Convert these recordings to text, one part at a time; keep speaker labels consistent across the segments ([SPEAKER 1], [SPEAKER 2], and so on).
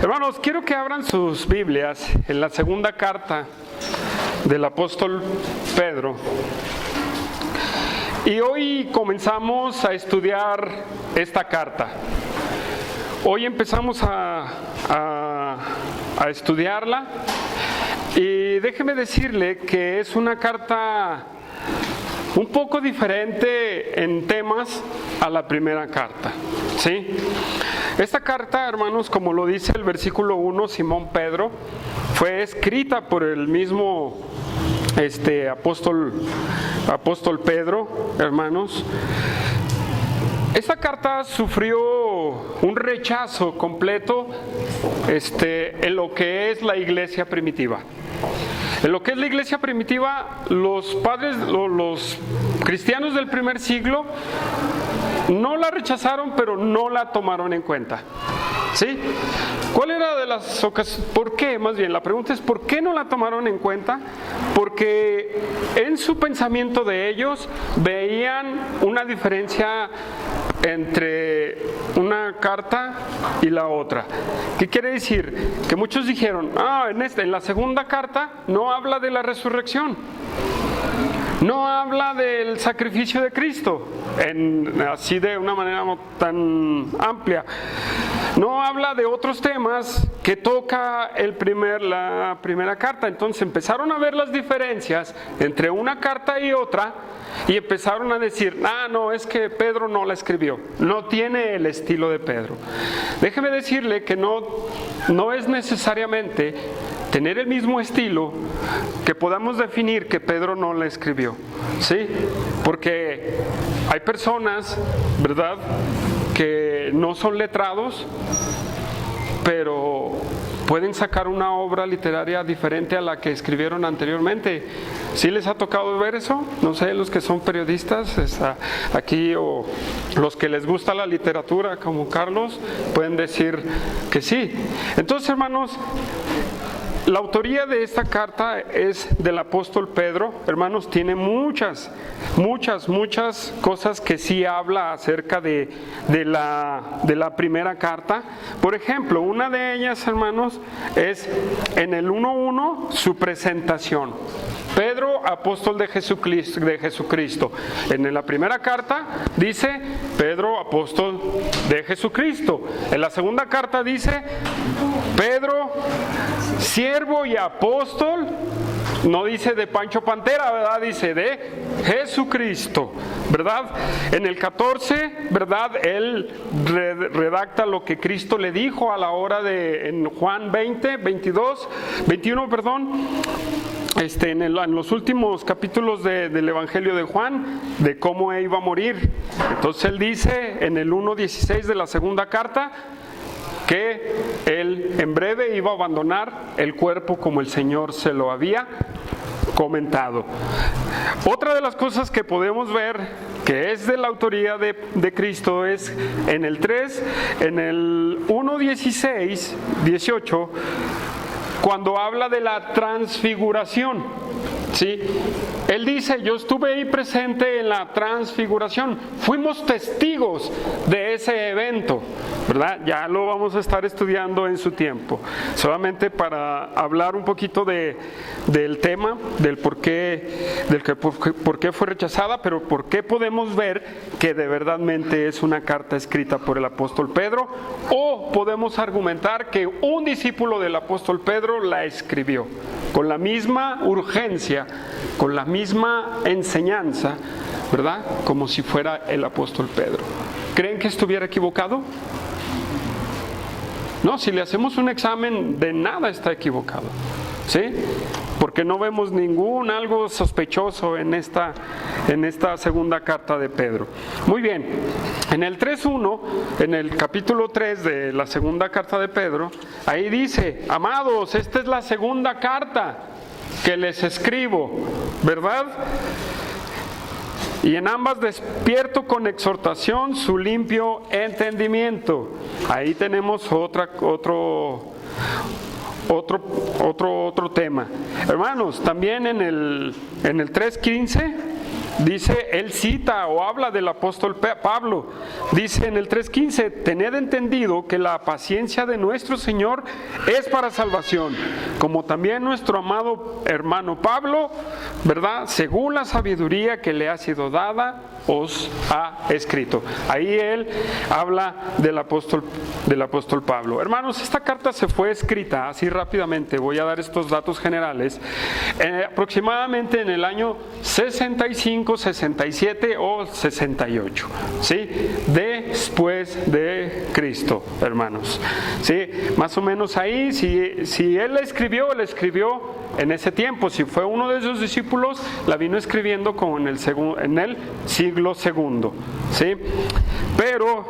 [SPEAKER 1] Hermanos, quiero que abran sus Biblias en la segunda carta del apóstol Pedro. Y hoy comenzamos a estudiar esta carta. Hoy empezamos a estudiarla y déjeme decirle que es una carta un poco diferente en temas a la primera carta, ¿sí? Esta carta, hermanos, como lo dice el versículo 1, Simón Pedro, fue escrita por el mismo apóstol Pedro, hermanos. Esta carta sufrió un rechazo completo en lo que es la iglesia primitiva. En lo que es la iglesia primitiva, los cristianos del primer siglo no la rechazaron, pero no la tomaron en cuenta. ¿Sí? ¿Cuál era de las ocasiones? ¿Por qué? Más bien, la pregunta es ¿por qué no la tomaron en cuenta? Porque en su pensamiento de ellos veían una diferencia entre una carta y la otra. ¿Qué quiere decir? Que muchos dijeron, en la segunda carta no habla de la resurrección, no habla del sacrificio de Cristo, así de una manera no tan amplia. No habla de otros temas que toca la primera carta. Entonces empezaron a ver las diferencias entre una carta y otra y empezaron a decir, no, es que Pedro no la escribió, no tiene el estilo de Pedro. Déjeme decirle que no es necesariamente tener el mismo estilo que podamos definir que Pedro no la escribió, ¿sí? Porque hay personas, ¿verdad?, que no son letrados, pero pueden sacar una obra literaria diferente a la que escribieron anteriormente. ¿Sí les ha tocado ver eso? No sé, los que son periodistas aquí o los que les gusta la literatura como Carlos pueden decir que sí. Entonces, hermanos, la autoría de esta carta es del apóstol Pedro. Hermanos, tiene muchas cosas que sí habla acerca de la primera carta. Por ejemplo, una de ellas, hermanos, es en el 1:1 su presentación. Pedro, apóstol de Jesucristo. En la primera carta dice Pedro, apóstol de Jesucristo. En la segunda carta dice Pedro, siervo y apóstol, no dice de Pancho Pantera, ¿verdad? Dice de Jesucristo, ¿verdad? En el 14, ¿verdad?, él redacta lo que Cristo le dijo a la hora en Juan 21, en los últimos capítulos del Evangelio de Juan, de cómo iba a morir. Entonces él dice en el 1:16 de la segunda carta que él en breve iba a abandonar el cuerpo como el Señor se lo había comentado. Otra de las cosas que podemos ver que es de la autoría de Cristo es en el 3, en el 1:16, 18, cuando habla de la transfiguración, ¿sí? Él dice, yo estuve ahí presente en la transfiguración, fuimos testigos de ese evento, ¿verdad? Ya lo vamos a estar estudiando en su tiempo. Solamente para hablar un poquito del tema, del por qué fue rechazada, pero por qué podemos ver que de verdadmente es una carta escrita por el apóstol Pedro, o podemos argumentar que un discípulo del apóstol Pedro la escribió con la misma urgencia, con la misma enseñanza, ¿verdad?, como si fuera el apóstol Pedro. ¿Creen que estuviera equivocado? No, si le hacemos un examen, de nada está equivocado, ¿sí? Porque no vemos algo sospechoso en esta segunda carta de Pedro. Muy bien, en el 3:1, en el capítulo 3 de la segunda carta de Pedro, ahí dice, amados, esta es la segunda carta que les escribo, ¿verdad? Y en ambas despierto con exhortación su limpio entendimiento. Ahí tenemos otro tema. Hermanos, también en el 3:15 dice, él cita o habla del apóstol Pablo, dice en el 3:15, tened entendido que la paciencia de nuestro Señor es para salvación, como también nuestro amado hermano Pablo, ¿verdad? Según la sabiduría que le ha sido dada, os ha escrito. Ahí él habla del apóstol Pablo. Hermanos, esta carta se fue escrita así rápidamente, voy a dar estos datos generales, aproximadamente en el año 65, 67 o 68, ¿sí? Después de Cristo, hermanos, ¿sí? Más o menos ahí, si él la escribió, en ese tiempo. Si fue uno de sus discípulos, la vino escribiendo como en el siglo segundo, ¿sí? Pero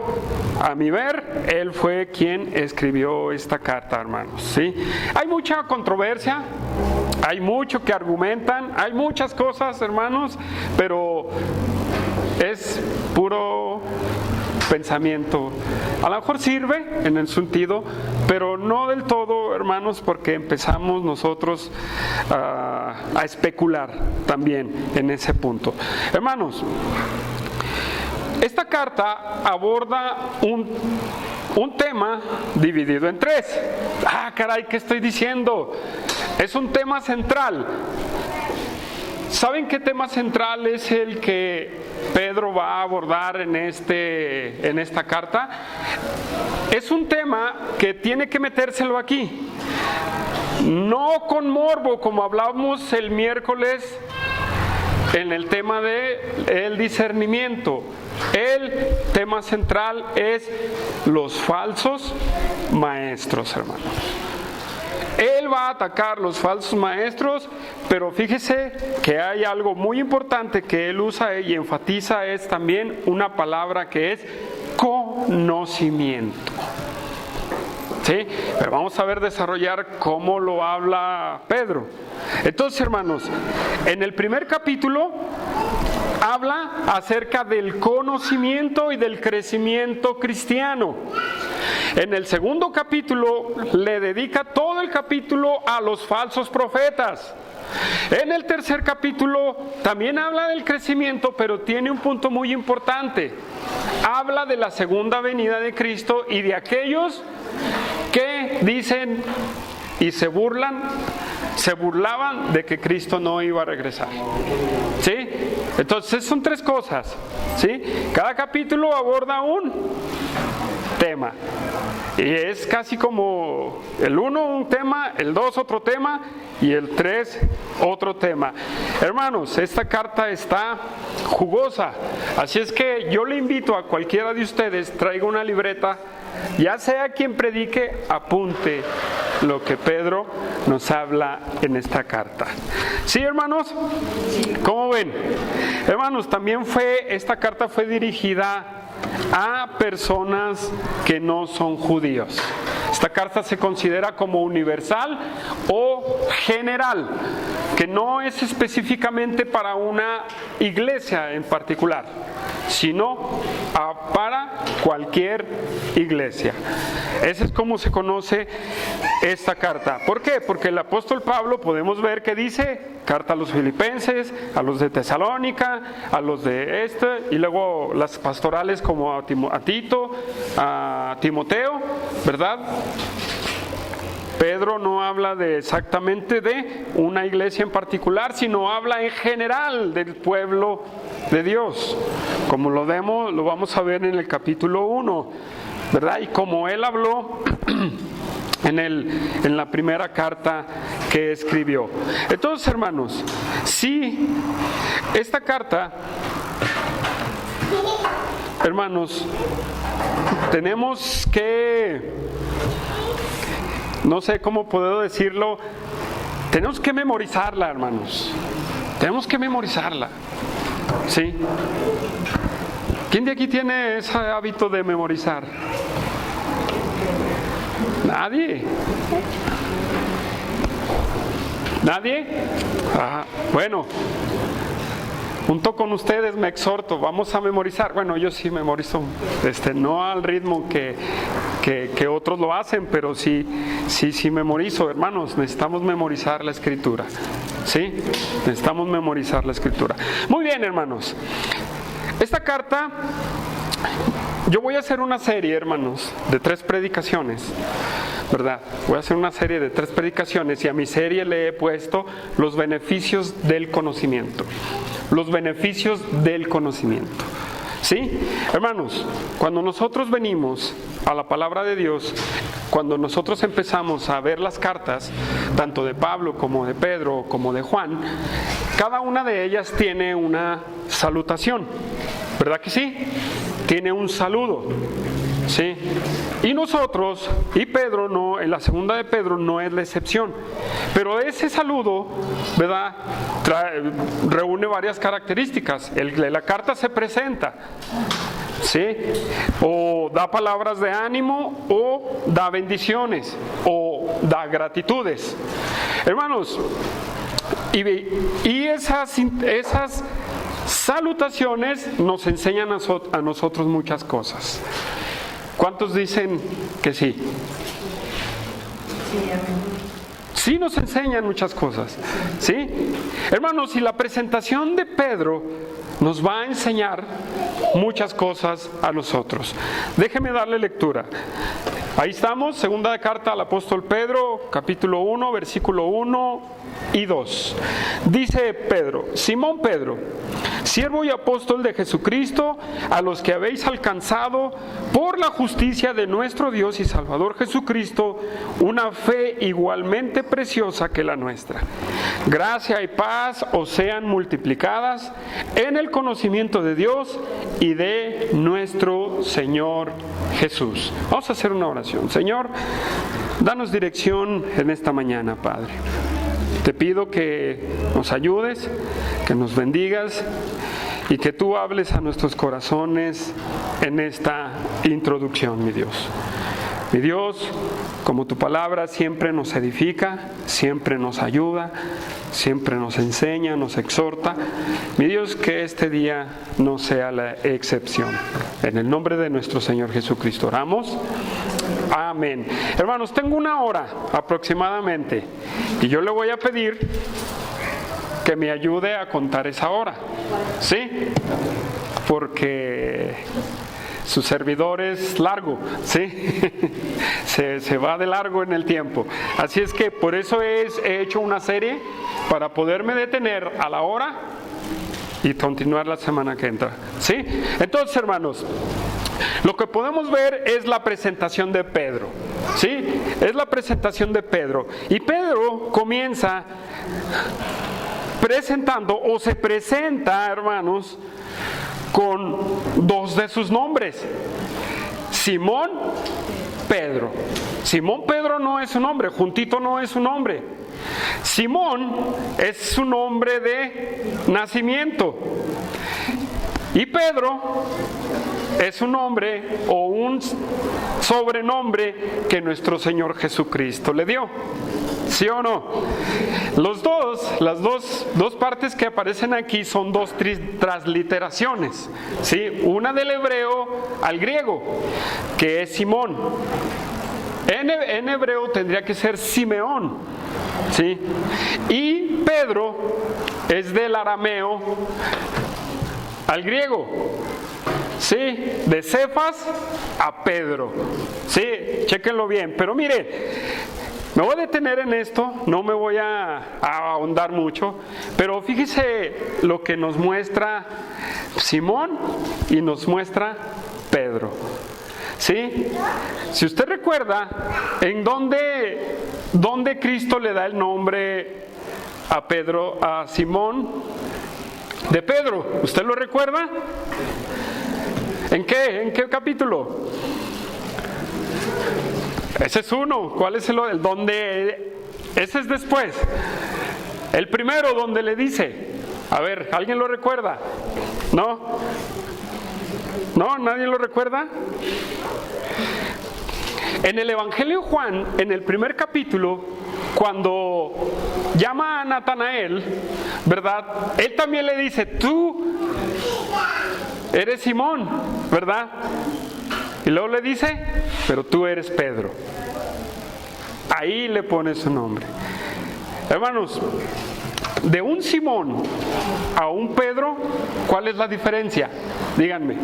[SPEAKER 1] a mi ver, él fue quien escribió esta carta, hermanos, ¿sí? Hay mucha controversia, hay mucho que argumentan, hay muchas cosas, hermanos, pero es puro pensamiento. A lo mejor sirve en el sentido, pero no del todo, hermanos, porque empezamos nosotros a especular también en ese punto. Hermanos, esta carta aborda un tema dividido en tres. Caray, ¿qué estoy diciendo? Es un tema central. ¿Saben qué tema central es el que Pedro va a abordar en esta carta? Es un tema que tiene que metérselo aquí. No con morbo, como hablamos el miércoles en el tema del discernimiento. El tema central es los falsos maestros, hermanos. Él va a atacar los falsos maestros, pero fíjese que hay algo muy importante que él usa y enfatiza, es también una palabra que es conocimiento. ¿Sí? Pero vamos a ver desarrollar cómo lo habla Pedro. Entonces, hermanos, en el primer capítulo habla acerca del conocimiento y del crecimiento cristiano. En el segundo capítulo le dedica todo el capítulo a los falsos profetas. En el tercer capítulo también habla del crecimiento, pero tiene un punto muy importante. Habla de la segunda venida de Cristo y de aquellos que dicen y se burlaban de que Cristo no iba a regresar. ¿Sí? Entonces son tres cosas, ¿sí? Cada capítulo aborda un tema. Y es casi como el 1 un tema, el 2 otro tema y el 3 otro tema. Hermanos, esta carta está jugosa, así es que yo le invito a cualquiera de ustedes, traiga una libreta, ya sea quien predique, apunte lo que Pedro nos habla en esta carta. ¿Sí, hermanos? ¿Cómo ven? Hermanos, también esta carta fue dirigida a personas que no son judíos. Esta carta se considera como universal o general, que no es específicamente para una iglesia en particular, sino para cualquier iglesia. Ese es como se conoce esta carta. ¿Por qué? Porque el apóstol Pablo podemos ver que dice carta a los filipenses, a los de Tesalónica, a los de y luego las pastorales como a Tito, a Timoteo, ¿verdad? Pedro no habla exactamente de una iglesia en particular, sino habla en general del pueblo de Dios, como lo vamos a ver en el capítulo 1, ¿verdad? Y como él habló en la primera carta que escribió. Entonces, hermanos, sí, esta carta, hermanos, tenemos que, no sé cómo puedo decirlo, tenemos que memorizarla, hermanos. Tenemos que memorizarla. ¿Sí? ¿Quién de aquí tiene ese hábito de memorizar? ¿Nadie? ¿Nadie? Bueno, junto con ustedes me exhorto, vamos a memorizar. Bueno, yo sí memorizo, no al ritmo que que otros lo hacen, pero sí memorizo, hermanos. Necesitamos memorizar la Escritura, ¿sí? Necesitamos memorizar la Escritura. Muy bien, hermanos. Esta carta, yo voy a hacer una serie, hermanos, de 3 predicaciones, ¿verdad? Voy a hacer una serie de 3 predicaciones y a mi serie le he puesto los beneficios del conocimiento. Los beneficios del conocimiento. ¿Sí? Hermanos, cuando nosotros venimos a la palabra de Dios, cuando nosotros empezamos a ver las cartas, tanto de Pablo como de Pedro como de Juan, cada una de ellas tiene una salutación, ¿verdad que sí? Tiene un saludo, ¿sí? Y nosotros, y Pedro no, en la segunda de Pedro no es la excepción, pero ese saludo, ¿verdad?, reúne varias características. La carta se presenta, ¿sí? O da palabras de ánimo, o da bendiciones, o da gratitudes. Hermanos, y esas salutaciones nos enseñan a nosotros muchas cosas. ¿Cuántos dicen que sí? Sí, nos enseñan muchas cosas, ¿sí? Hermanos, y la presentación de Pedro nos va a enseñar muchas cosas a nosotros. Déjeme darle lectura. Ahí estamos, segunda carta al apóstol Pedro, capítulo 1, versículo 1 y 2. Dice Pedro: Simón Pedro, siervo y apóstol de Jesucristo, a los que habéis alcanzado por la justicia de nuestro Dios y Salvador Jesucristo una fe igualmente preciosa que la nuestra. Gracia y paz os sean multiplicadas en el conocimiento de Dios y de nuestro Señor Jesús. Vamos a hacer una oración. Señor, danos dirección en esta mañana, Padre. Te pido que nos ayudes, que nos bendigas y que tú hables a nuestros corazones en esta introducción, mi Dios. Mi Dios, como tu palabra siempre nos edifica, siempre nos ayuda, siempre nos enseña, nos exhorta. Mi Dios, que este día no sea la excepción. En el nombre de nuestro Señor Jesucristo oramos. Amén. Hermanos, tengo 1 hora aproximadamente y yo le voy a pedir que me ayude a contar esa hora, ¿sí? Porque su servidor es largo, ¿sí? se va de largo en el tiempo. Así es que por eso he hecho una serie para poderme detener a la hora y continuar la semana que entra, ¿sí? Entonces, hermanos, lo que podemos ver es la presentación de Pedro, ¿sí? Es la presentación de Pedro. Y Pedro comienza presentando, o se presenta, hermanos, con 2 de sus nombres: Simón, Pedro. Simón Pedro no es su nombre, juntito no es su nombre. Simón es su nombre de nacimiento. Y Pedro es un nombre o un sobrenombre que nuestro Señor Jesucristo le dio. ¿Sí o no? Las dos partes que aparecen aquí son 2 transliteraciones, ¿sí? Una del hebreo al griego, que es Simón. En hebreo tendría que ser Simeón, ¿sí? Y Pedro es del arameo al griego, ¿sí? De Cefas a Pedro, ¿sí? Chéquenlo bien. Pero mire, me voy a detener en esto, no me voy a ahondar mucho, pero fíjese lo que nos muestra Simón y nos muestra Pedro, ¿sí? Si usted recuerda, ¿en dónde Cristo le da el nombre a Pedro, a Simón de Pedro? ¿Usted lo recuerda? ¿En qué capítulo? Ese es uno. ¿Cuál es el donde? Ese es después. El primero, donde le dice, a ver, ¿alguien lo recuerda? ¿No? ¿No? ¿Nadie lo recuerda? En el Evangelio de Juan, en el primer capítulo, cuando llama a Natanael, ¿verdad? Él también le dice, tú eres Simón, ¿verdad? Y luego le dice, pero tú eres Pedro. Ahí le pone su nombre. Hermanos, de un Simón a un Pedro, ¿cuál es la diferencia? Díganme.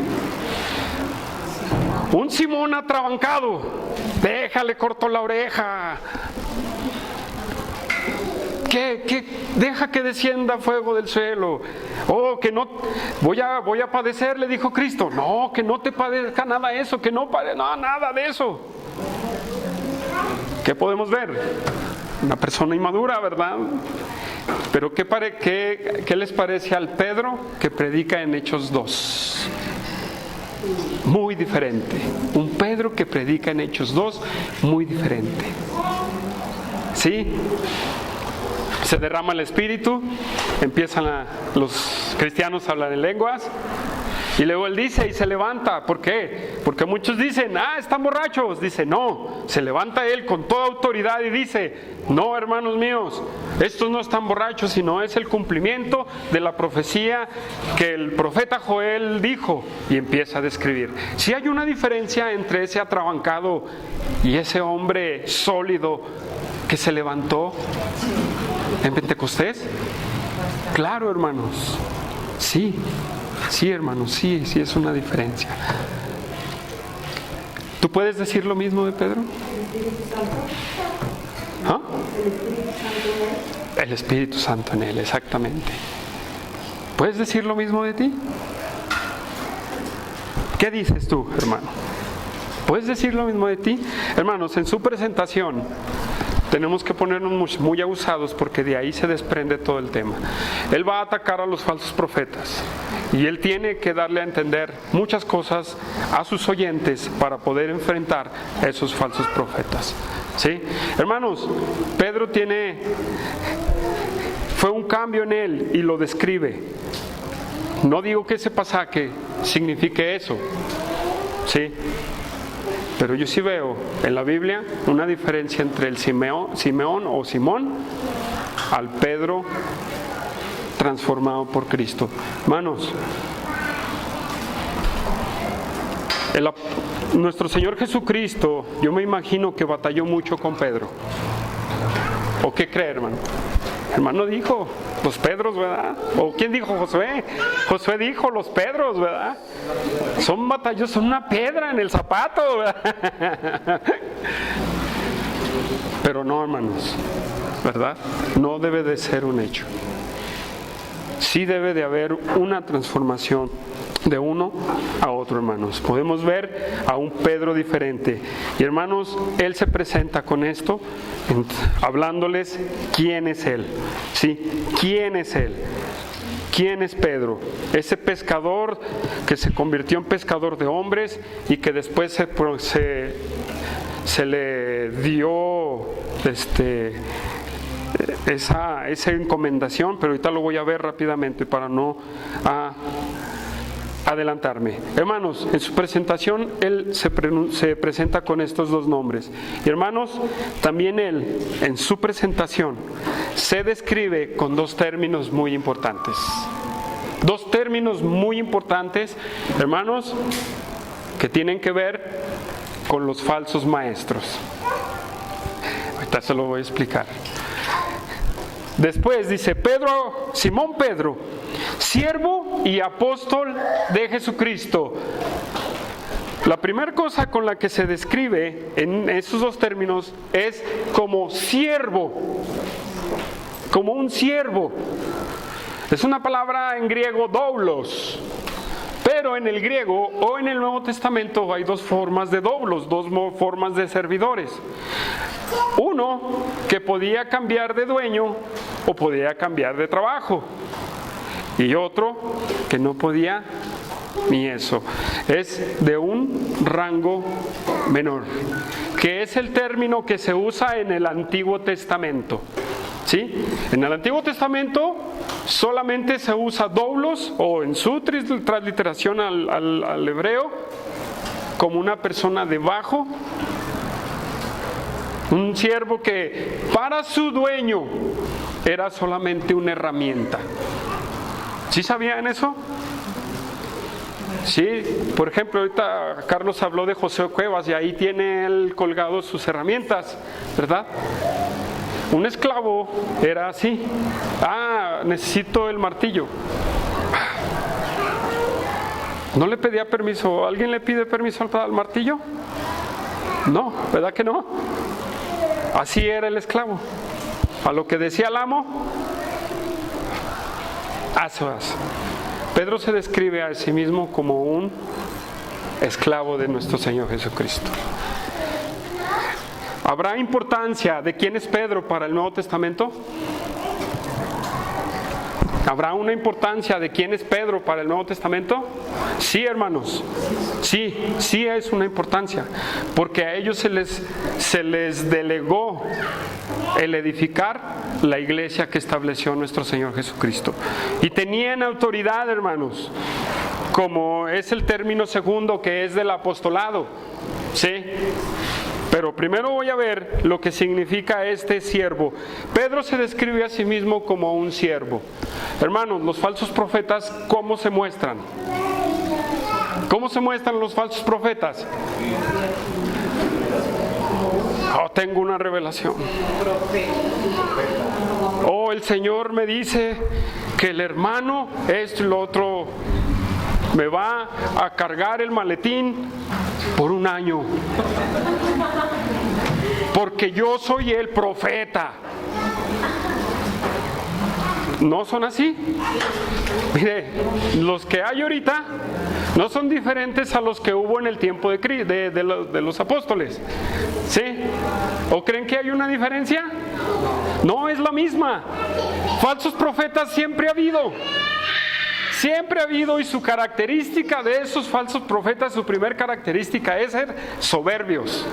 [SPEAKER 1] Un Simón atrabancado, déjale corto la oreja. ¿Qué? Deja que descienda fuego del cielo. Oh, que no, voy a padecer, le dijo Cristo. No, que no te padezca nada de eso, nada de eso. ¿Qué podemos ver? Una persona inmadura, ¿verdad? Pero ¿qué les parece al Pedro que predica en Hechos 2? Muy diferente. Un Pedro que predica en Hechos 2, muy diferente. ¿Sí? Se derrama el Espíritu, empiezan los cristianos a hablar en lenguas, y luego él dice y se levanta. ¿Por qué? Porque muchos dicen, están borrachos. Dice, no, se levanta él con toda autoridad y dice, no, hermanos míos, estos no están borrachos, sino es el cumplimiento de la profecía que el profeta Joel dijo, y empieza a describir. Si hay una diferencia entre ese atrabancado y ese hombre sólido que se levantó en Pentecostés. Claro, hermanos, sí, hermanos, sí es una diferencia. ¿Tú puedes decir lo mismo de Pedro? ¿Ah? El Espíritu Santo en él, exactamente. ¿Puedes decir lo mismo de ti? ¿Qué dices tú, hermano? ¿Puedes decir lo mismo de ti? Hermanos, en su presentación tenemos que ponernos muy abusados, porque de ahí se desprende todo el tema. Él va a atacar a los falsos profetas y él tiene que darle a entender muchas cosas a sus oyentes para poder enfrentar a esos falsos profetas. ¿Sí? Hermanos, Pedro fue un cambio en él y lo describe. No digo que ese pasaje signifique eso, ¿sí? Pero yo sí veo en la Biblia una diferencia entre el Simeón o Simón al Pedro transformado por Cristo. Hermanos, nuestro Señor Jesucristo, yo me imagino que batalló mucho con Pedro. ¿O qué cree, hermano? Hermano dijo, los Pedros, ¿verdad? ¿O quién dijo? Josué. Josué dijo, los Pedros, ¿verdad? Son batallos, son una piedra en el zapato, ¿verdad? Pero no, hermanos, ¿verdad? No debe de ser un hecho. Sí debe de haber una transformación de uno a otro, hermanos. Podemos ver a un Pedro diferente. Y hermanos, él se presenta con esto, hablándoles quién es él. ¿Sí? ¿Quién es él? ¿Quién es Pedro? Ese pescador que se convirtió en pescador de hombres y que después se le dio esa encomendación, pero ahorita lo voy a ver rápidamente para no adelantarme. Hermanos, en su presentación él se presenta con estos dos nombres. Y hermanos, también él en su presentación se describe con dos términos muy importantes. Dos términos muy importantes, hermanos, que tienen que ver con los falsos maestros. Ahorita se lo voy a explicar. Después dice Simón Pedro, siervo y apóstol de Jesucristo. La primera cosa con la que se describe en esos dos términos es como siervo, como un siervo. Es una palabra en griego doulos, pero en el griego o en el Nuevo Testamento hay dos formas de doulos, dos formas de servidores. Uno que podía cambiar de dueño o podía cambiar de trabajo, y otro que no podía ni eso. Es de un rango menor, que es el término que se usa en el Antiguo Testamento. ¿Sí? En el Antiguo Testamento solamente se usa doulos, o en su transliteración al hebreo, como una persona debajo, un siervo que para su dueño era solamente una herramienta. ¿Sí sabían eso? Sí, por ejemplo, ahorita Carlos habló de José Cuevas y ahí tiene él colgado sus herramientas, ¿verdad? Un esclavo era así. Necesito el martillo. No le pedía permiso. ¿Alguien le pide permiso al martillo? No, ¿verdad que no? Así era el esclavo. A lo que decía el amo, haz. Pedro se describe a sí mismo como un esclavo de nuestro Señor Jesucristo. ¿Habrá importancia de quién es Pedro para el Nuevo Testamento? ¿Habrá una importancia de quién es Pedro para el Nuevo Testamento? Sí, hermanos. Sí es una importancia. Porque a ellos se les delegó el edificar la iglesia que estableció nuestro Señor Jesucristo. Y tenían autoridad, hermanos, como es el término segundo que es del apostolado. ¿Sí? Pero primero voy a ver lo que significa este siervo. Pedro se describe a sí mismo como un siervo. Hermanos, los falsos profetas, ¿cómo se muestran? ¿Cómo se muestran los falsos profetas? Tengo una revelación. El Señor me dice que el hermano, esto y lo otro, me va a cargar el maletín por un año. Porque yo soy el profeta. ¿No son así? Mire, los que hay ahorita no son diferentes a los que hubo en el tiempo de los apóstoles. ¿Sí? ¿O creen que hay una diferencia? No, es la misma. Falsos profetas siempre ha habido. Siempre ha habido, y su característica de esos falsos profetas, su primer característica es ser soberbios,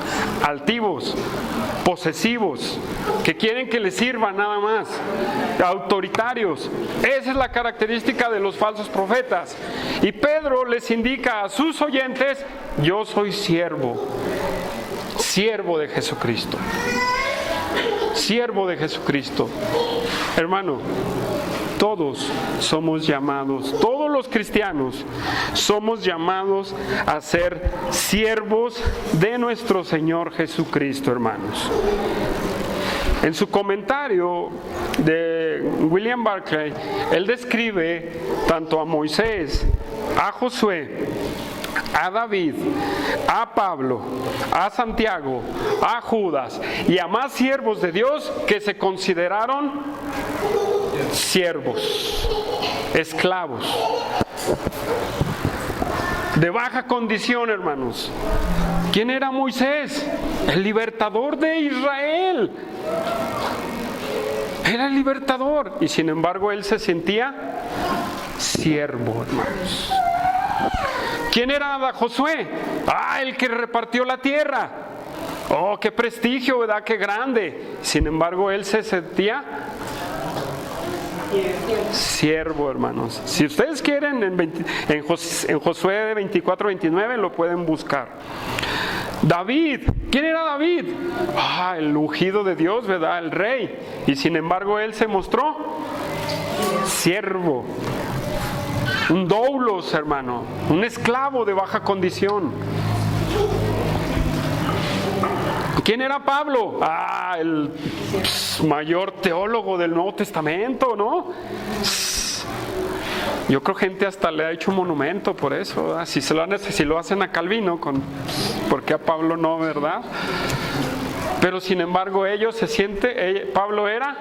[SPEAKER 1] altivos, posesivos, que quieren que les sirva nada más, autoritarios. Esa es la característica de los falsos profetas. Y Pedro les indica a sus oyentes: yo soy siervo de Jesucristo. Siervo de Jesucristo. Hermano, todos somos llamados, todos los cristianos somos llamados a ser siervos de nuestro Señor Jesucristo, hermanos. En su comentario de William Barclay, él describe tanto a Moisés, a Josué, a David, a Pablo, a Santiago, a Judas y a más siervos de Dios que se consideraron siervos, esclavos, de baja condición, hermanos. ¿Quién era Moisés? El libertador de Israel. Era el libertador, y sin embargo él se sentía siervo, hermanos. ¿Quién era Josué? El que repartió la tierra. Qué prestigio, ¿verdad? Qué grande. Sin embargo él se sentía siervo, hermanos. Si ustedes quieren, en Josué 24-29 lo pueden buscar. David, ¿quién era David? El ungido de Dios, ¿verdad? El rey. Y sin embargo él se mostró siervo, un doulos, hermano, un esclavo de baja condición. ¿Quién era Pablo? El mayor teólogo del Nuevo Testamento, ¿no? Yo creo que gente hasta le ha hecho un monumento por eso, ¿verdad? Si lo hacen a Calvino, ¿por qué a Pablo no, verdad? Pero sin embargo Pablo era,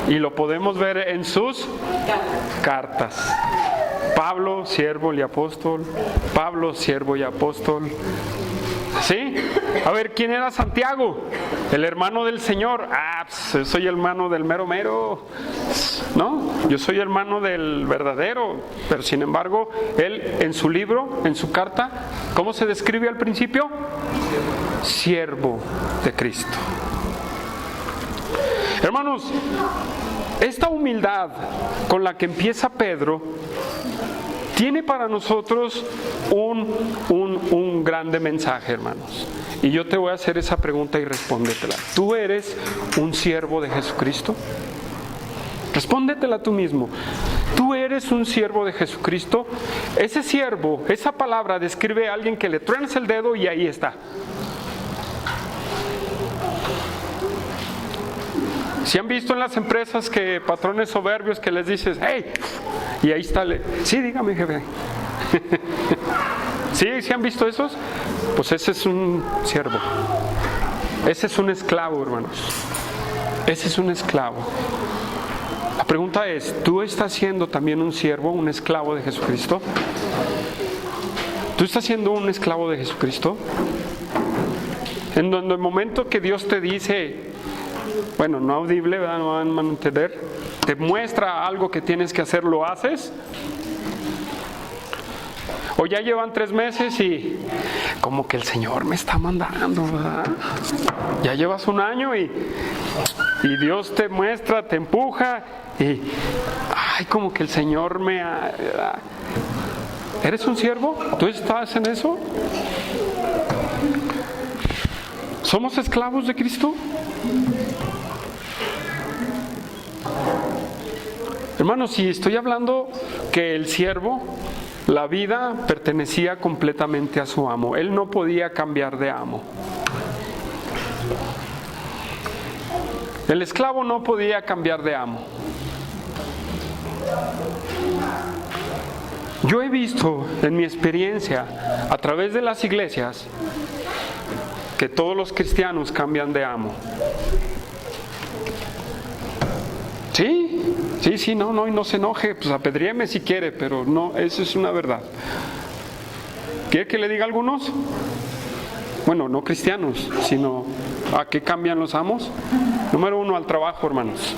[SPEAKER 1] y lo podemos ver en sus cartas. Pablo, siervo y apóstol. Pablo, siervo y apóstol. ¿Sí? A ver, ¿quién era Santiago? El hermano del Señor. Yo soy hermano del mero mero. No, yo soy hermano del verdadero. Pero sin embargo, él en su libro, en su carta, ¿cómo se describe al principio? Siervo de Cristo. Hermanos, esta humildad con la que empieza Pedro tiene para nosotros un grande mensaje, hermanos. Y yo te voy a hacer esa pregunta y respóndetela. ¿Tú eres un siervo de Jesucristo? Respóndetela tú mismo. ¿Tú eres un siervo de Jesucristo? Ese siervo, esa palabra describe a alguien que le truenas el dedo y ahí está. ¿Si han visto en las empresas que patrones soberbios que les dices, hey, y ahí está, sí, dígame, jefe. ¿Sí han visto esos? Pues ese es un siervo. Ese es un esclavo, hermanos. Ese es un esclavo. La pregunta es, ¿tú estás siendo también un siervo, un esclavo de Jesucristo? ¿Tú estás siendo un esclavo de Jesucristo? En donde el momento que Dios te dice, bueno, no audible, ¿verdad? No van a entender, te muestra algo que tienes que hacer, ¿lo haces? O ya llevan 3 meses y como que el Señor me está mandando, ¿verdad? Ya llevas 1 año y Dios te muestra, te empuja y ay, como que el Señor me ha... ¿Eres un siervo? ¿Tú estás en eso? ¿Somos esclavos de Cristo? Hermanos, si estoy hablando que el siervo, la vida pertenecía completamente a su amo. Él no podía cambiar de amo. El esclavo no podía cambiar de amo. Yo he visto en mi experiencia a través de las iglesias que todos los cristianos cambian de amo. Sí, no, y no se enoje, pues apedríeme si quiere, pero no, eso es una verdad. ¿Quiere que le diga a algunos? Bueno, no cristianos, sino ¿a qué cambian los amos? Número 1, al trabajo, hermanos.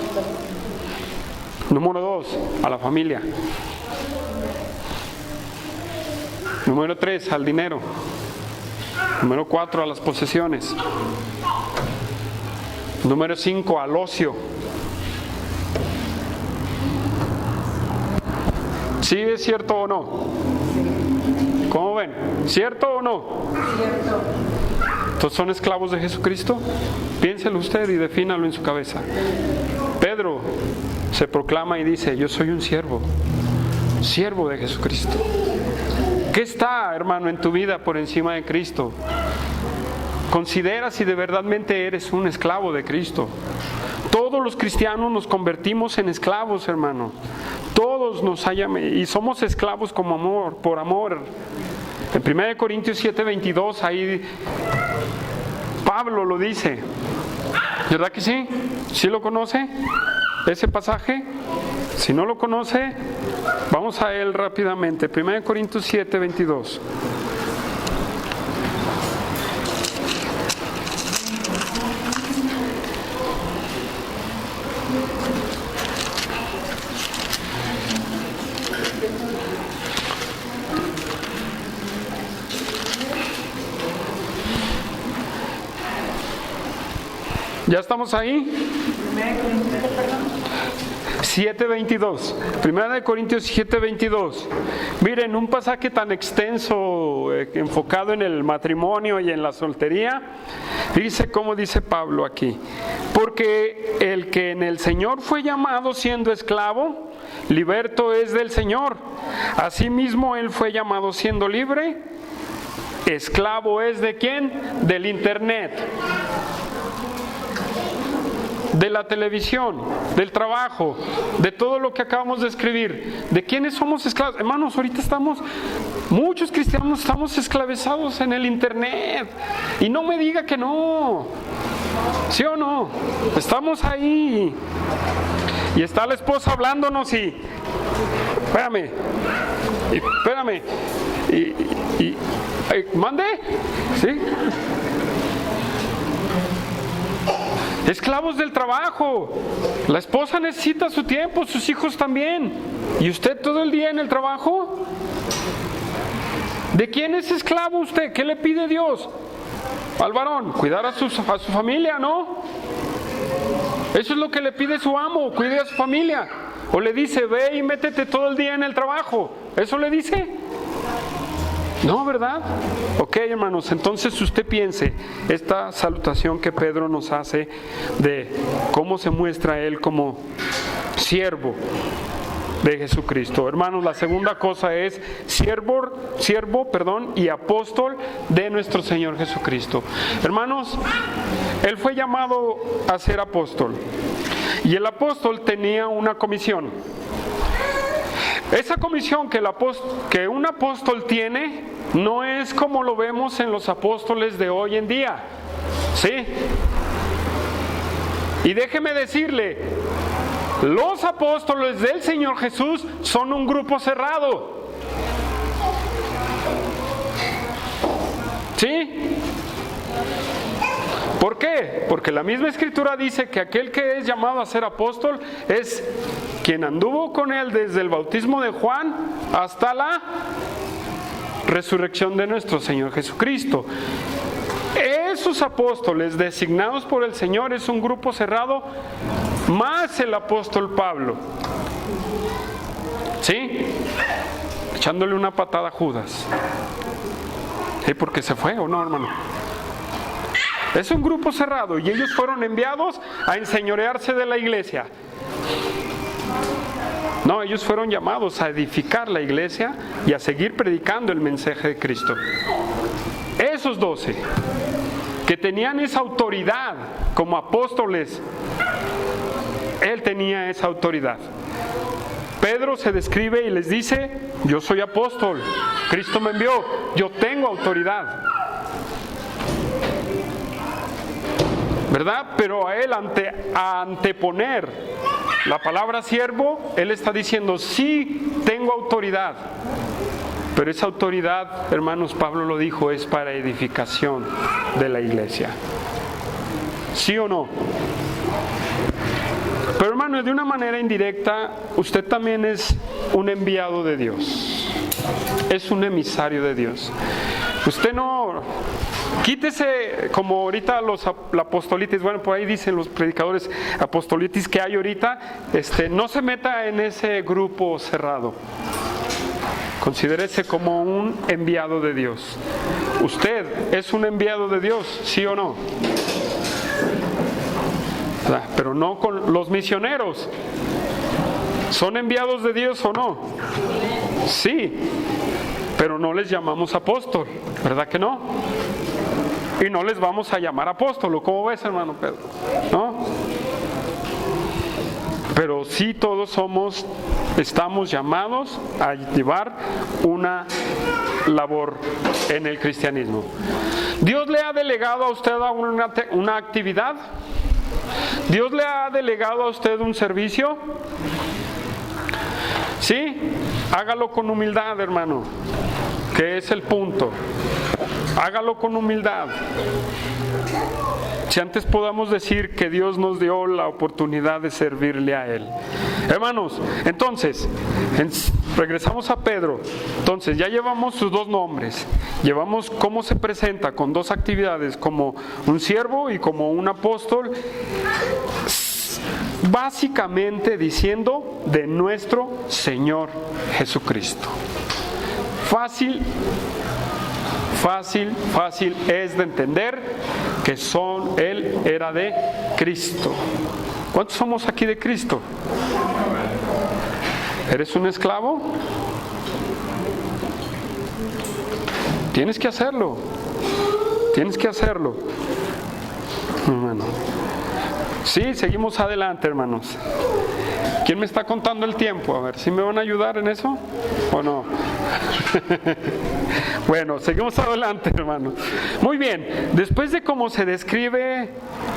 [SPEAKER 1] Número 2, a la familia. Número 3, al dinero. Número 4, a las posesiones. Número 5, al ocio. ¿Sí es cierto o no? ¿Cómo ven? ¿Cierto o no? Cierto. ¿Entonces son esclavos de Jesucristo? Piénselo usted y defínalo en su cabeza. Pedro se proclama y dice, yo soy un siervo de Jesucristo. ¿Qué está, hermano, en tu vida por encima de Cristo? Considera si de verdadmente eres un esclavo de Cristo. Todos los cristianos nos convertimos en esclavos, hermano. Todos nos y somos esclavos como amor, por amor. En 1 Corintios 7:22, ahí Pablo lo dice. ¿Verdad que sí? ¿Sí lo conoce ese pasaje? Si no lo conoce, vamos a él rápidamente. 1 Corintios 7:22. ¿Ya estamos ahí? 7:22. 1 Corintios 7:22. Miren, un pasaje tan extenso, enfocado en el matrimonio y en la soltería. Dice, como dice Pablo aquí: porque el que en el Señor fue llamado siendo esclavo, liberto es del Señor. Asimismo, él fue llamado siendo libre. Esclavo es ¿de quién? Del internet, de la televisión, del trabajo, de todo lo que acabamos de escribir. ¿De quiénes somos esclavos? Hermanos, ahorita muchos cristianos estamos esclavizados en el internet. Y no me diga que no. ¿Sí o no? Estamos ahí. Y está la esposa hablándonos y... Espérame. ¿Mande? ¿Sí? Esclavos del trabajo. La esposa necesita su tiempo, sus hijos también. ¿Y usted todo el día en el trabajo? ¿De quién es esclavo usted? ¿Qué le pide Dios al varón? Cuidar a su familia, ¿no? Eso es lo que le pide su amo, cuide a su familia. O le dice, ve y métete todo el día en el trabajo. ¿Eso le dice? No, ¿verdad? Ok, hermanos, entonces usted piense esta salutación que Pedro nos hace de cómo se muestra él como siervo. de Jesucristo. Hermanos, la segunda cosa es siervo, y apóstol de nuestro Señor Jesucristo. Hermanos, Él fue llamado a ser apóstol. Y el apóstol tenía una comisión. Esa comisión que un apóstol tiene no es como lo vemos en los apóstoles de hoy en día. ¿Sí? Y déjeme decirle, los apóstoles del Señor Jesús son un grupo cerrado. ¿Sí? ¿Por qué? Porque la misma Escritura dice que aquel que es llamado a ser apóstol es quien anduvo con él desde el bautismo de Juan hasta la resurrección de nuestro Señor Jesucristo. Esos apóstoles designados por el Señor es un grupo cerrado, más el apóstol Pablo. ¿Sí? Echándole una patada a Judas. ¿Sí? Porque se fue, ¿o no, hermano? Es un grupo cerrado y ellos fueron enviados a enseñorearse de la iglesia. No, ellos fueron llamados a edificar la iglesia y a seguir predicando el mensaje de Cristo. Esos 12 que tenían esa autoridad como apóstoles, él tenía esa autoridad. Pedro se describe y les dice: yo soy apóstol, Cristo me envió, yo tengo autoridad. ¿Verdad? Pero a él anteponer la palabra siervo, él está diciendo: sí, tengo autoridad. Pero esa autoridad, hermanos, Pablo lo dijo, es para edificación de la iglesia. ¿Sí o no? Pero hermanos, de una manera indirecta, usted también es un enviado de Dios. Es un emisario de Dios. Usted no... Quítese, como ahorita la apostolitis, bueno, por ahí dicen los predicadores apostolitis que hay ahorita, no se meta en ese grupo cerrado. Considérese como un enviado de Dios. ¿Usted es un enviado de Dios, sí o no? Pero no con los misioneros. ¿Son enviados de Dios o no? Sí, pero no les llamamos apóstol, ¿verdad que no? Y no les vamos a llamar apóstolo. ¿Cómo ves, hermano Pedro? ¿No? Pero sí todos estamos llamados a llevar una labor en el cristianismo. ¿Dios le ha delegado a usted una actividad? ¿Dios le ha delegado a usted un servicio? ¿Sí? Hágalo con humildad, hermano, que es el punto. Hágalo con humildad. Si antes podamos decir que Dios nos dio la oportunidad de servirle a Él. Hermanos, entonces, regresamos a Pedro. Entonces, ya llevamos sus dos nombres. Llevamos cómo se presenta con dos actividades, como un siervo y como un apóstol. Básicamente diciendo de nuestro Señor Jesucristo. Fácil es de entender que Él era de Cristo. ¿Cuántos somos aquí de Cristo? ¿Eres un esclavo? Tienes que hacerlo. Bueno. Sí, seguimos adelante, hermanos. ¿Quién me está contando el tiempo? A ver, ¿sí me van a ayudar en eso o no? Bueno, seguimos adelante, hermanos. Muy bien, después de cómo se describe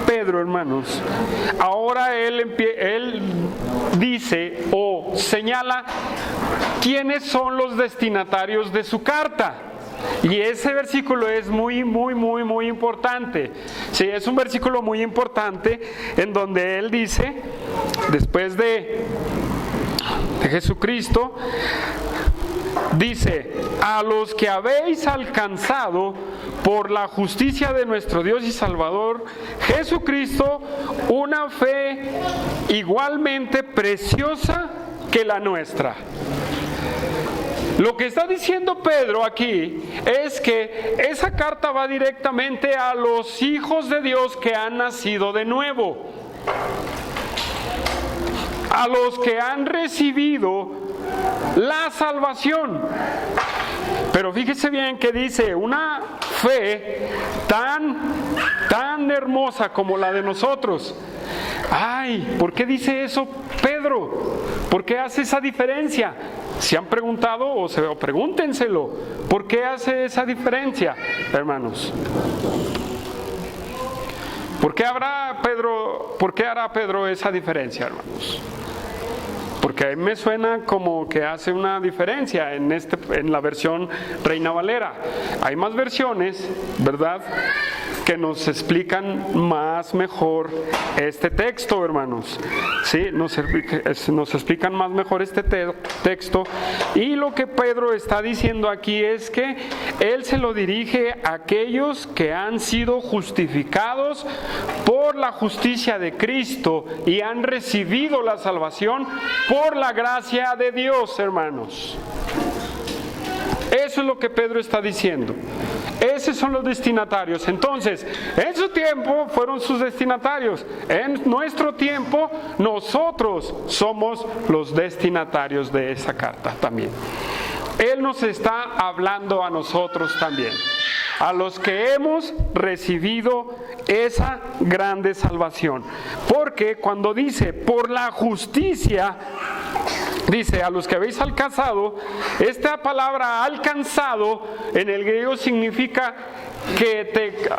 [SPEAKER 1] Pedro, hermanos, ahora él dice o señala quiénes son los destinatarios de su carta. Y ese versículo es muy importante. Sí, es un versículo muy importante en donde él dice, después de Jesucristo, dice: a los que habéis alcanzado por la justicia de nuestro Dios y Salvador Jesucristo una fe igualmente preciosa que la nuestra. Lo que está diciendo Pedro aquí es que esa carta va directamente a los hijos de Dios que han nacido de nuevo. a los que han recibido la salvación. Pero fíjese bien que dice, una fe tan hermosa como la de nosotros. Ay, ¿por qué dice eso Pedro? ¿Por qué hace esa diferencia? ¿Se han preguntado o pregúntenselo? ¿Por qué hace esa diferencia, hermanos? ¿Por qué hará Pedro esa diferencia, hermanos? Porque a mí me suena como que hace una diferencia en la versión Reina Valera. Hay más versiones, ¿verdad?, que nos explican más mejor este texto, hermanos. Sí, nos explican más mejor este texto. Y lo que Pedro está diciendo aquí es que él se lo dirige a aquellos que han sido justificados por la justicia de Cristo y han recibido la salvación por la gracia de Dios, hermanos. Eso es lo que Pedro está diciendo. Esos son los destinatarios. Entonces, en su tiempo fueron sus destinatarios. En nuestro tiempo, nosotros somos los destinatarios de esa carta también. Él nos está hablando a nosotros también, a los que hemos recibido esa grande salvación. Porque cuando dice por la justicia, dice a los que habéis alcanzado, esta palabra alcanzado en el griego significa que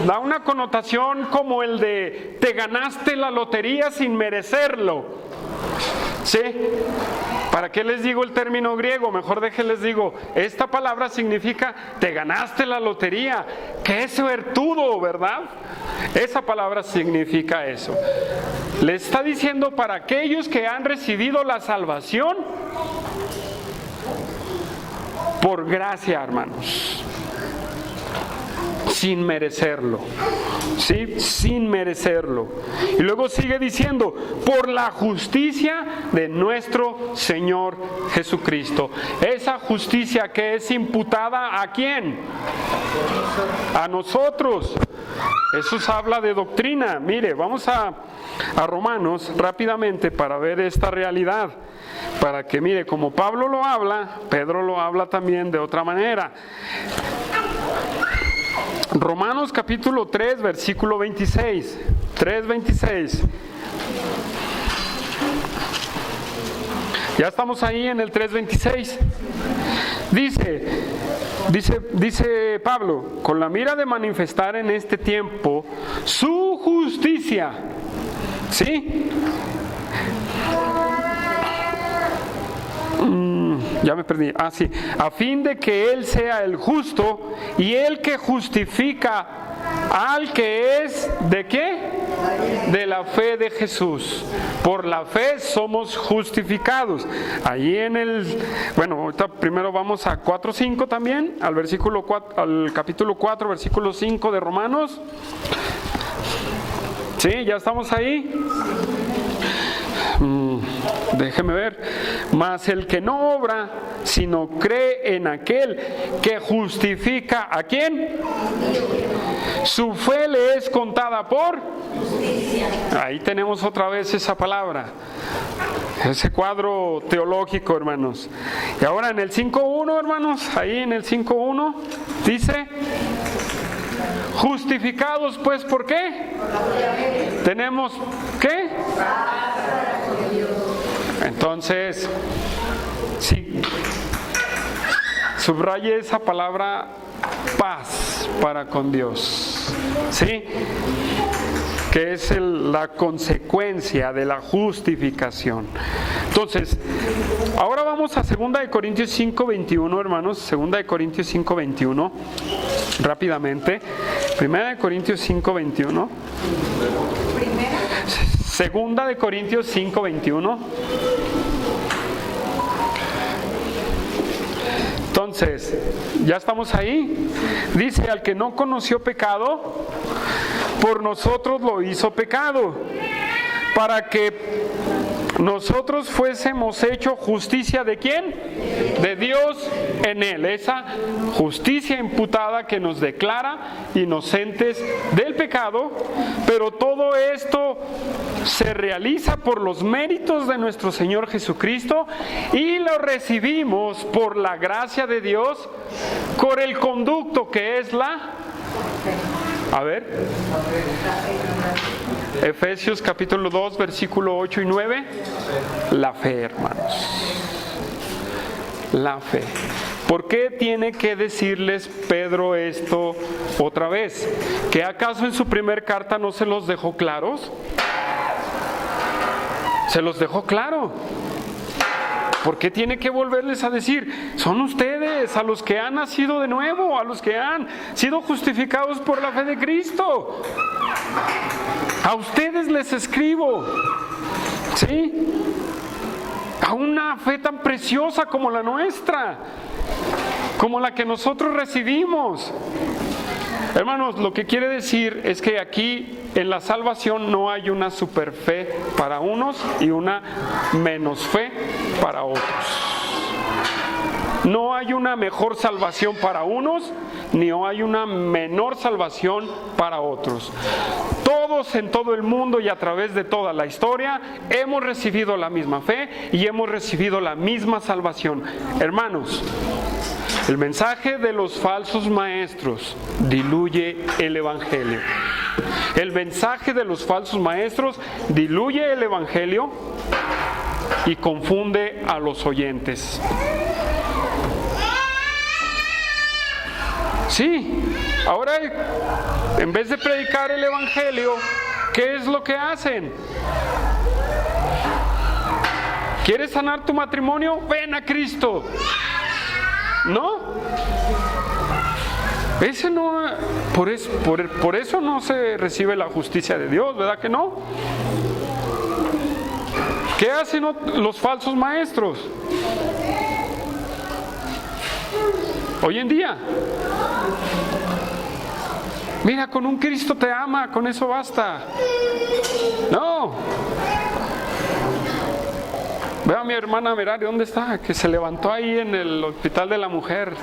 [SPEAKER 1] da una connotación como el de te ganaste la lotería sin merecerlo. ¿Sí? ¿Para qué les digo el término griego? Mejor déjenles digo, esta palabra significa te ganaste la lotería. ¡Qué suertudo!, ¿verdad? Esa palabra significa eso. Le está diciendo para aquellos que han recibido la salvación por gracia, hermanos, sin merecerlo. ¿Sí? Sin merecerlo. Y luego sigue diciendo, por la justicia de nuestro Señor Jesucristo. Esa justicia que es imputada ¿a quién? A nosotros. Eso habla de doctrina. Mire, vamos a Romanos rápidamente para ver esta realidad. Para que mire, como Pablo lo habla, Pedro lo habla también de otra manera. Romanos capítulo 3, versículo 26. 3:26. Ya estamos ahí en el 3:26. Dice Pablo, con la mira de manifestar en este tiempo su justicia. ¿Sí? Ya me perdí. Sí. A fin de que Él sea el justo y el que justifica al que es, ¿de qué? De la fe de Jesús. Por la fe somos justificados. Allí ahorita primero vamos a 4:5 también, al capítulo 4, versículo 5 de Romanos. ¿Sí? ¿Ya estamos ahí? Déjeme ver. Mas el que no obra, sino cree en aquel que justifica ¿a quién? Su fe le es contada por justicia. Ahí tenemos otra vez esa palabra, ese cuadro teológico, hermanos. Y ahora en el 5:1, hermanos, ahí en el 5:1 dice: justificados pues, ¿por qué? Tenemos ¿qué? Entonces, sí, subraye esa palabra paz para con Dios, ¿sí? Que es la consecuencia de la justificación. Entonces, ahora vamos a 2 Corintios 5:21, hermanos. 2 Corintios 5:21, rápidamente. 1 Corintios 5:21. 2 Corintios 5:21. Entonces, ¿ya estamos ahí? Dice, al que no conoció pecado, por nosotros lo hizo pecado, para que nosotros fuésemos hecho justicia ¿de quién? De Dios en Él. Esa justicia imputada que nos declara inocentes del pecado, pero todo esto se realiza por los méritos de nuestro Señor Jesucristo y lo recibimos por la gracia de Dios, por el conducto que es Efesios capítulo 2, versículo 8 y 9. La fe, hermanos. La fe. ¿Por qué tiene que decirles Pedro esto otra vez? ¿Que acaso en su primer carta no se los dejó claros? Se los dejó claro. ¿Por qué tiene que volverles a decir? Son ustedes, a los que han nacido de nuevo, a los que han sido justificados por la fe de Cristo. A ustedes les escribo, ¿sí? A una fe tan preciosa como la nuestra, como la que nosotros recibimos. Hermanos, lo que quiere decir es que aquí en la salvación no hay una super fe para unos y una menos fe para otros. No hay una mejor salvación para unos, ni hay una menor salvación para otros. Todos en todo el mundo y a través de toda la historia hemos recibido la misma fe y hemos recibido la misma salvación. Hermanos, el mensaje de los falsos maestros diluye el Evangelio. El mensaje de los falsos maestros diluye el Evangelio y confunde a los oyentes. Sí, ahora en vez de predicar el Evangelio, ¿qué es lo que hacen? ¿Quieres sanar tu matrimonio? Ven a Cristo. ¿No? Ese no, por eso no se recibe la justicia de Dios, ¿verdad que no? ¿Qué hacen los falsos maestros hoy en día? Mira, con un Cristo te ama, con eso basta. No. Veo a mi hermana Merari, ¿dónde está? Que se levantó ahí en el hospital de la mujer,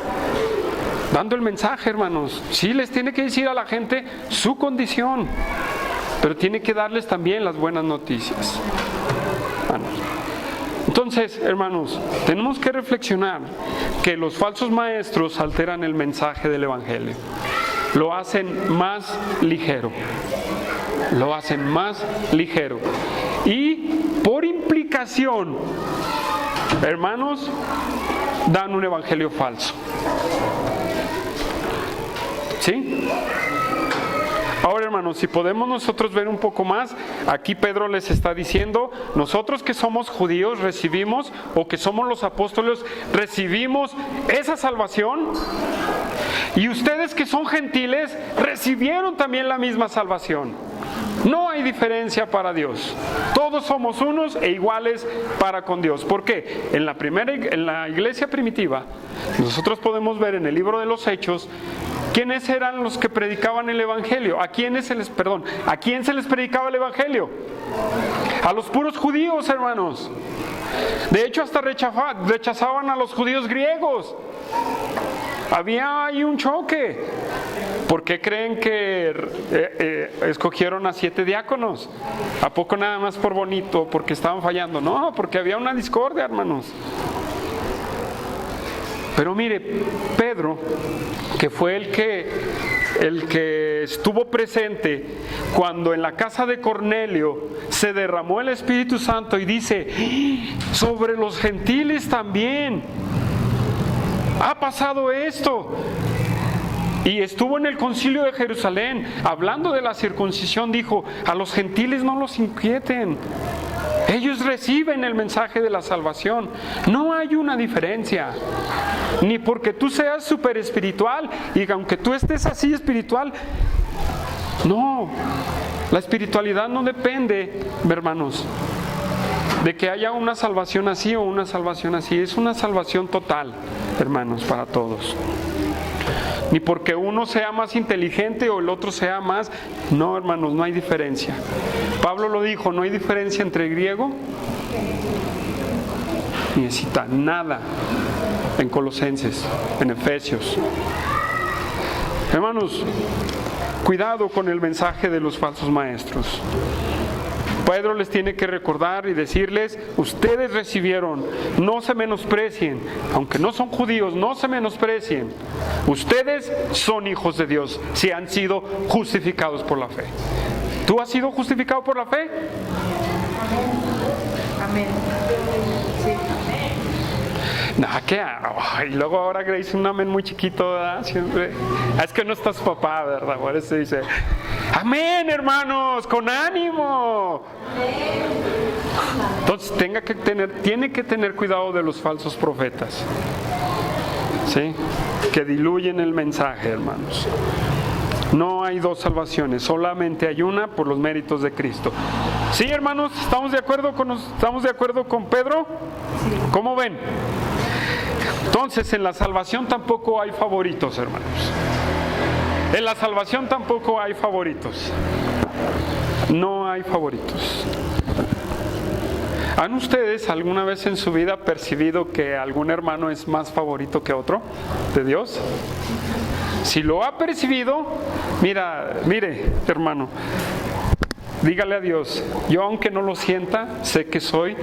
[SPEAKER 1] dando el mensaje, hermanos. Sí, les tiene que decir a la gente su condición, pero tiene que darles también las buenas noticias. Entonces, hermanos, tenemos que reflexionar que los falsos maestros alteran el mensaje del Evangelio. Lo hacen más ligero. Lo hacen más ligero. Y por implicación, hermanos, dan un evangelio falso. ¿Sí? Ahora, hermanos, si podemos nosotros ver un poco más, aquí Pedro les está diciendo, nosotros que somos judíos recibimos, o que somos los apóstoles, recibimos esa salvación, y ustedes que son gentiles recibieron también la misma salvación. No hay diferencia para Dios. Todos somos unos e iguales para con Dios. ¿Por qué? En la iglesia primitiva, nosotros podemos ver en el libro de los Hechos, ¿quiénes eran los que predicaban el Evangelio? ¿A quién se les predicaba el Evangelio? A los puros judíos, hermanos. De hecho, hasta rechazaban a los judíos griegos. Había ahí un choque. ¿Por qué creen que escogieron a 7 diáconos? ¿A poco nada más por bonito, porque estaban fallando? No, porque había una discordia, hermanos. Pero mire, Pedro, que fue el que estuvo presente cuando en la casa de Cornelio se derramó el Espíritu Santo, y dice, sobre los gentiles también ha pasado esto. Y estuvo en el concilio de Jerusalén, hablando de la circuncisión, dijo, a los gentiles no los inquieten. Ellos reciben el mensaje de la salvación. No hay una diferencia. Ni porque tú seas súper espiritual, y aunque tú estés así espiritual, no. La espiritualidad no depende, hermanos, de que haya una salvación así o una salvación así. Es una salvación total, hermanos, para todos. Ni porque uno sea más inteligente o el otro sea más. No, hermanos, no hay diferencia. Pablo lo dijo, no hay diferencia entre griego Ni necesita nada en Colosenses, en Efesios. Hermanos, cuidado con el mensaje de los falsos maestros. Pedro les tiene que recordar y decirles: ustedes recibieron, no se menosprecien, aunque no son judíos, no se menosprecien. Ustedes son hijos de Dios si han sido justificados por la fe. ¿Tú has sido justificado por la fe?
[SPEAKER 2] Amén. Sí.
[SPEAKER 1] Nada, que y luego ahora que dice un amén muy chiquito, ¿verdad? Siempre. Es que no estás papá, ¿verdad? Por eso dice: amén, hermanos, con ánimo. Entonces tiene que tener cuidado de los falsos profetas, ¿sí? Que diluyen el mensaje, hermanos. No hay dos salvaciones, solamente hay una por los méritos de Cristo. ¿Sí, hermanos? ¿Estamos de acuerdo con Pedro? ¿Cómo ven? Entonces, en la salvación tampoco hay favoritos, hermanos. En la salvación tampoco hay favoritos. No hay favoritos. ¿Han ustedes alguna vez en su vida percibido que algún hermano es más favorito que otro de Dios? Si lo ha percibido, mire, hermano, dígale a Dios: yo, aunque no lo sienta, sé que soy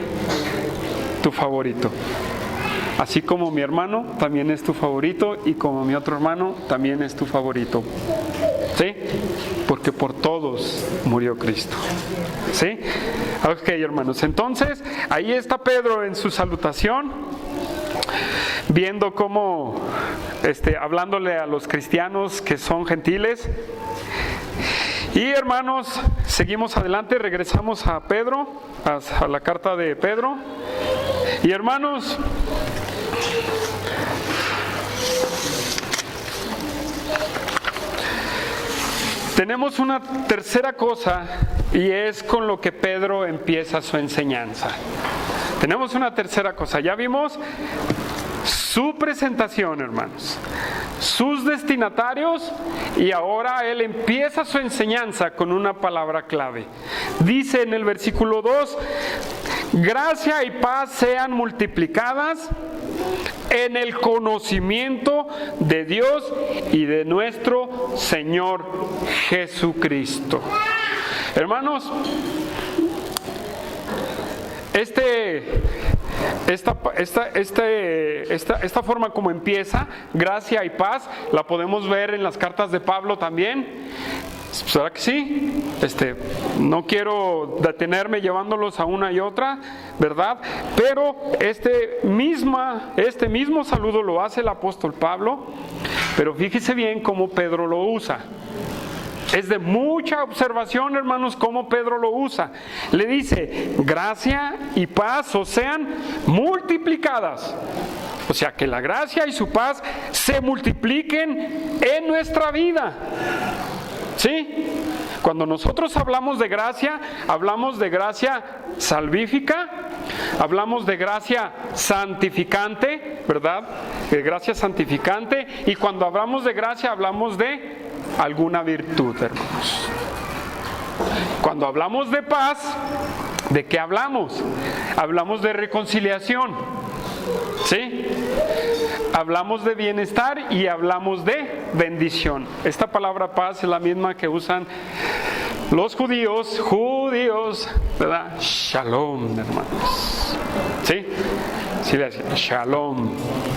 [SPEAKER 1] tu favorito. Así como mi hermano también es tu favorito, y como mi otro hermano también es tu favorito. ¿Sí? Porque por todos murió Cristo. ¿Sí? Ok, hermanos. Entonces, ahí está Pedro en su salutación, viendo cómo, hablándole a los cristianos que son gentiles. Y, hermanos, seguimos adelante, regresamos a Pedro, a la carta de Pedro. Y, hermanos, tenemos una tercera cosa, y es con lo que Pedro empieza su enseñanza. Tenemos una tercera cosa. Ya vimos su presentación, hermanos, sus destinatarios, y ahora él empieza su enseñanza con una palabra clave. Dice en el versículo 2: gracia y paz sean multiplicadas en el conocimiento de Dios y de nuestro Señor Jesucristo. Hermanos, esta forma como empieza, gracia y paz, la podemos ver en las cartas de Pablo también. ¿Será que sí? No quiero detenerme llevándolos a una y otra, ¿verdad? Pero este mismo saludo lo hace el apóstol Pablo, pero fíjese bien cómo Pedro lo usa. Es de mucha observación, hermanos, cómo Pedro lo usa. Le dice: gracia y paz os sean multiplicadas. O sea, que la gracia y su paz se multipliquen en nuestra vida. ¿Sí? Cuando nosotros hablamos de gracia salvífica, hablamos de gracia santificante, ¿verdad? De gracia santificante. Y cuando hablamos de gracia, hablamos de alguna virtud, hermanos. Cuando hablamos de paz, ¿de qué hablamos? Hablamos de reconciliación, ¿sí? Hablamos de bienestar y hablamos de bendición. Esta palabra paz es la misma que usan los judíos, ¿verdad? Shalom, hermanos. ¿Sí? Sí, le decía, shalom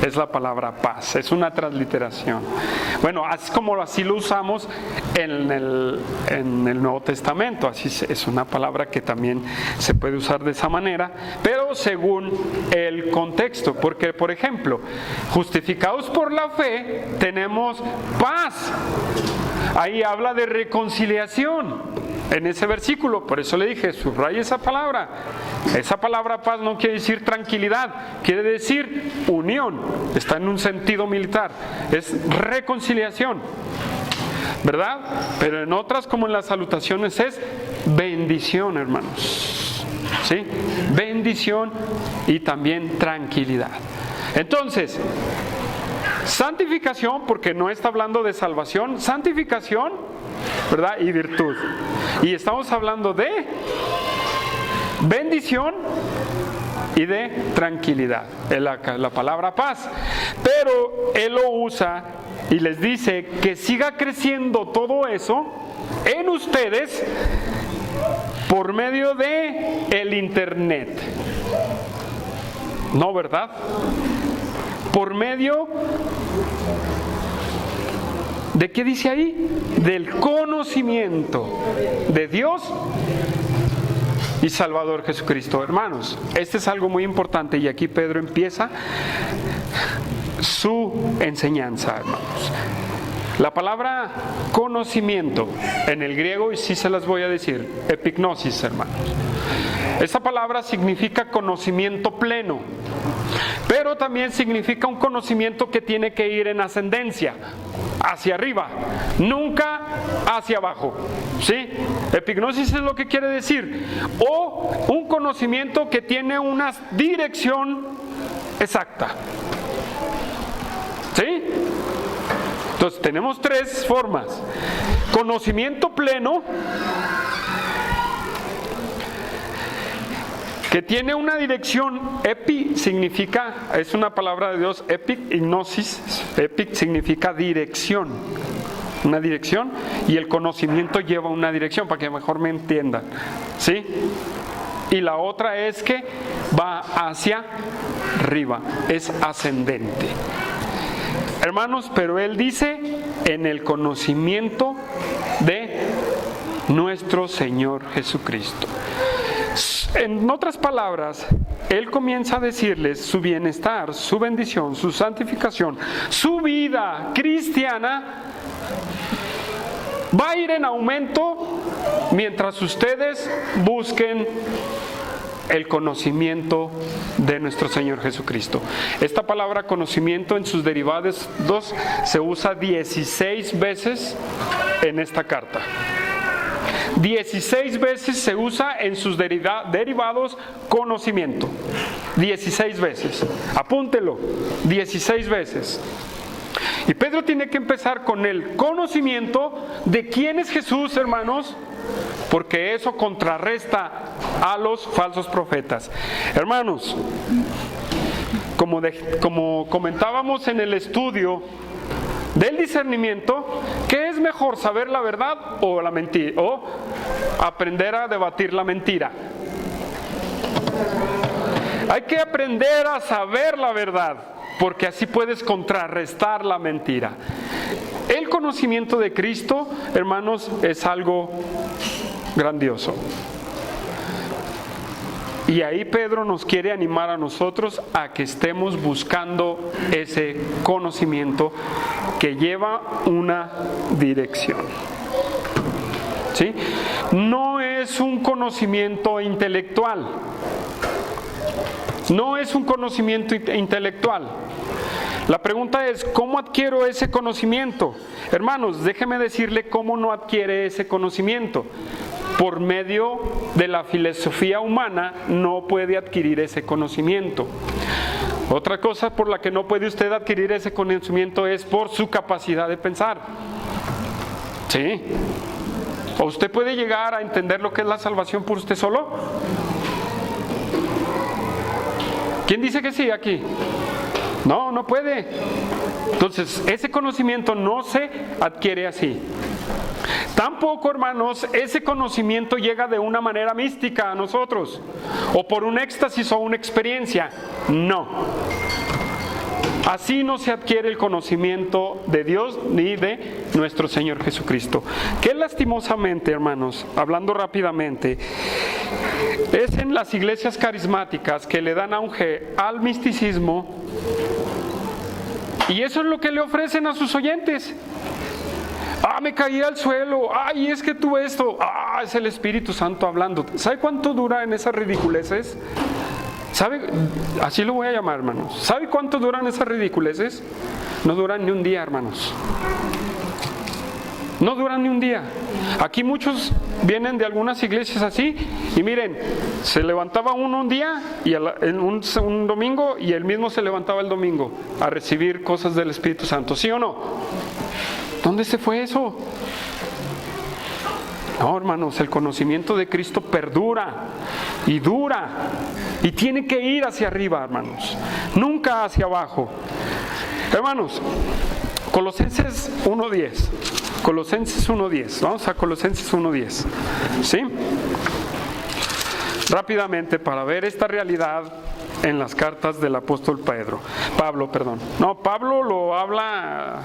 [SPEAKER 1] es la palabra paz, es una transliteración. Bueno, así lo usamos en el Nuevo Testamento, así es una palabra que también se puede usar de esa manera, pero según el contexto, porque, por ejemplo, justificados por la fe, tenemos paz. Ahí habla de reconciliación en ese versículo, por eso le dije, subraya esa palabra. Esa palabra paz no quiere decir tranquilidad, quiere decir unión, está en un sentido militar, es reconciliación, ¿verdad? Pero en otras, como en las salutaciones, es bendición, hermanos, ¿sí? Bendición y también tranquilidad. Entonces, santificación, porque no está hablando de salvación, santificación, ¿verdad? Y virtud. Y estamos hablando de bendición y de tranquilidad. Es la palabra paz. Pero Él lo usa y les dice que siga creciendo todo eso en ustedes por medio de el internet. ¿No, verdad? Por medio ¿de qué dice ahí? Del conocimiento de Dios y Salvador Jesucristo. Hermanos, este es algo muy importante y aquí Pedro empieza su enseñanza, hermanos. La palabra conocimiento en el griego, y sí se las voy a decir, epignosis, hermanos. Esta palabra significa conocimiento pleno, pero también significa un conocimiento que tiene que ir en ascendencia, hacia arriba, nunca hacia abajo, ¿sí? Epignosis es lo que quiere decir, o un conocimiento que tiene una dirección exacta, ¿sí? Entonces tenemos tres formas: conocimiento pleno, que tiene una dirección. Epi significa, es una palabra de Dios, epignosis, epic significa dirección, una dirección, y el conocimiento lleva una dirección, para que mejor me entiendan, ¿sí? Y la otra es que va hacia arriba, es ascendente. Hermanos, pero Él dice en el conocimiento de nuestro Señor Jesucristo. En otras palabras, Él comienza a decirles su bienestar, su bendición, su santificación, su vida cristiana va a ir en aumento mientras ustedes busquen el conocimiento de nuestro Señor Jesucristo. Esta palabra conocimiento en sus derivados se usa 16 veces en esta carta. 16 veces se usa en sus derivados conocimiento. 16 veces. Apúntelo. 16 veces. Y Pedro tiene que empezar con el conocimiento de quién es Jesús, hermanos, porque eso contrarresta a los falsos profetas. Hermanos, como comentábamos en el estudio del discernimiento, ¿qué es mejor, saber la verdad o la mentira, o aprender a debatir la mentira? Hay que aprender a saber la verdad, porque así puedes contrarrestar la mentira. El conocimiento de Cristo, hermanos, es algo grandioso. Y ahí Pedro nos quiere animar a nosotros a que estemos buscando ese conocimiento que lleva una dirección. ¿Sí? No es un conocimiento intelectual. No es un conocimiento intelectual. La pregunta es, ¿cómo adquiero ese conocimiento? Hermanos, déjeme decirle cómo no adquiere ese conocimiento. Por medio de la filosofía humana no puede adquirir ese conocimiento. Otra cosa por la que no puede usted adquirir ese conocimiento es por su capacidad de pensar. ¿Sí? ¿O usted puede llegar a entender lo que es la salvación por usted solo? ¿Quién dice que sí aquí? No, no puede. Entonces, ese conocimiento no se adquiere así. Tampoco, hermanos, ese conocimiento llega de una manera mística a nosotros, o por un éxtasis o una experiencia. No. Así no se adquiere el conocimiento de Dios ni de nuestro Señor Jesucristo. Que lastimosamente, hermanos, hablando rápidamente, es en las iglesias carismáticas que le dan auge al misticismo, y eso es lo que le ofrecen a sus oyentes. Me caí al suelo, es que tú esto, es el Espíritu Santo hablando. ¿Sabe cuánto dura en esas ridiculeces? ¿Sabe? Así lo voy a llamar, hermanos. ¿Sabe cuánto duran esas ridiculeces? No duran ni un día, hermanos. No duran ni un día. Aquí muchos vienen de algunas iglesias así, y miren, se levantaba uno un día y en un domingo, y él mismo se levantaba el domingo a recibir cosas del Espíritu Santo. ¿Sí o no? ¿Dónde se fue eso? No, hermanos, el conocimiento de Cristo perdura. y dura, y tiene que ir hacia arriba, hermanos, nunca hacia abajo. Hermanos, Colosenses 1:10. Colosenses 1:10. Vamos a Colosenses 1:10. ¿Sí? Rápidamente para ver esta realidad en las cartas del apóstol Pablo. No, Pablo lo habla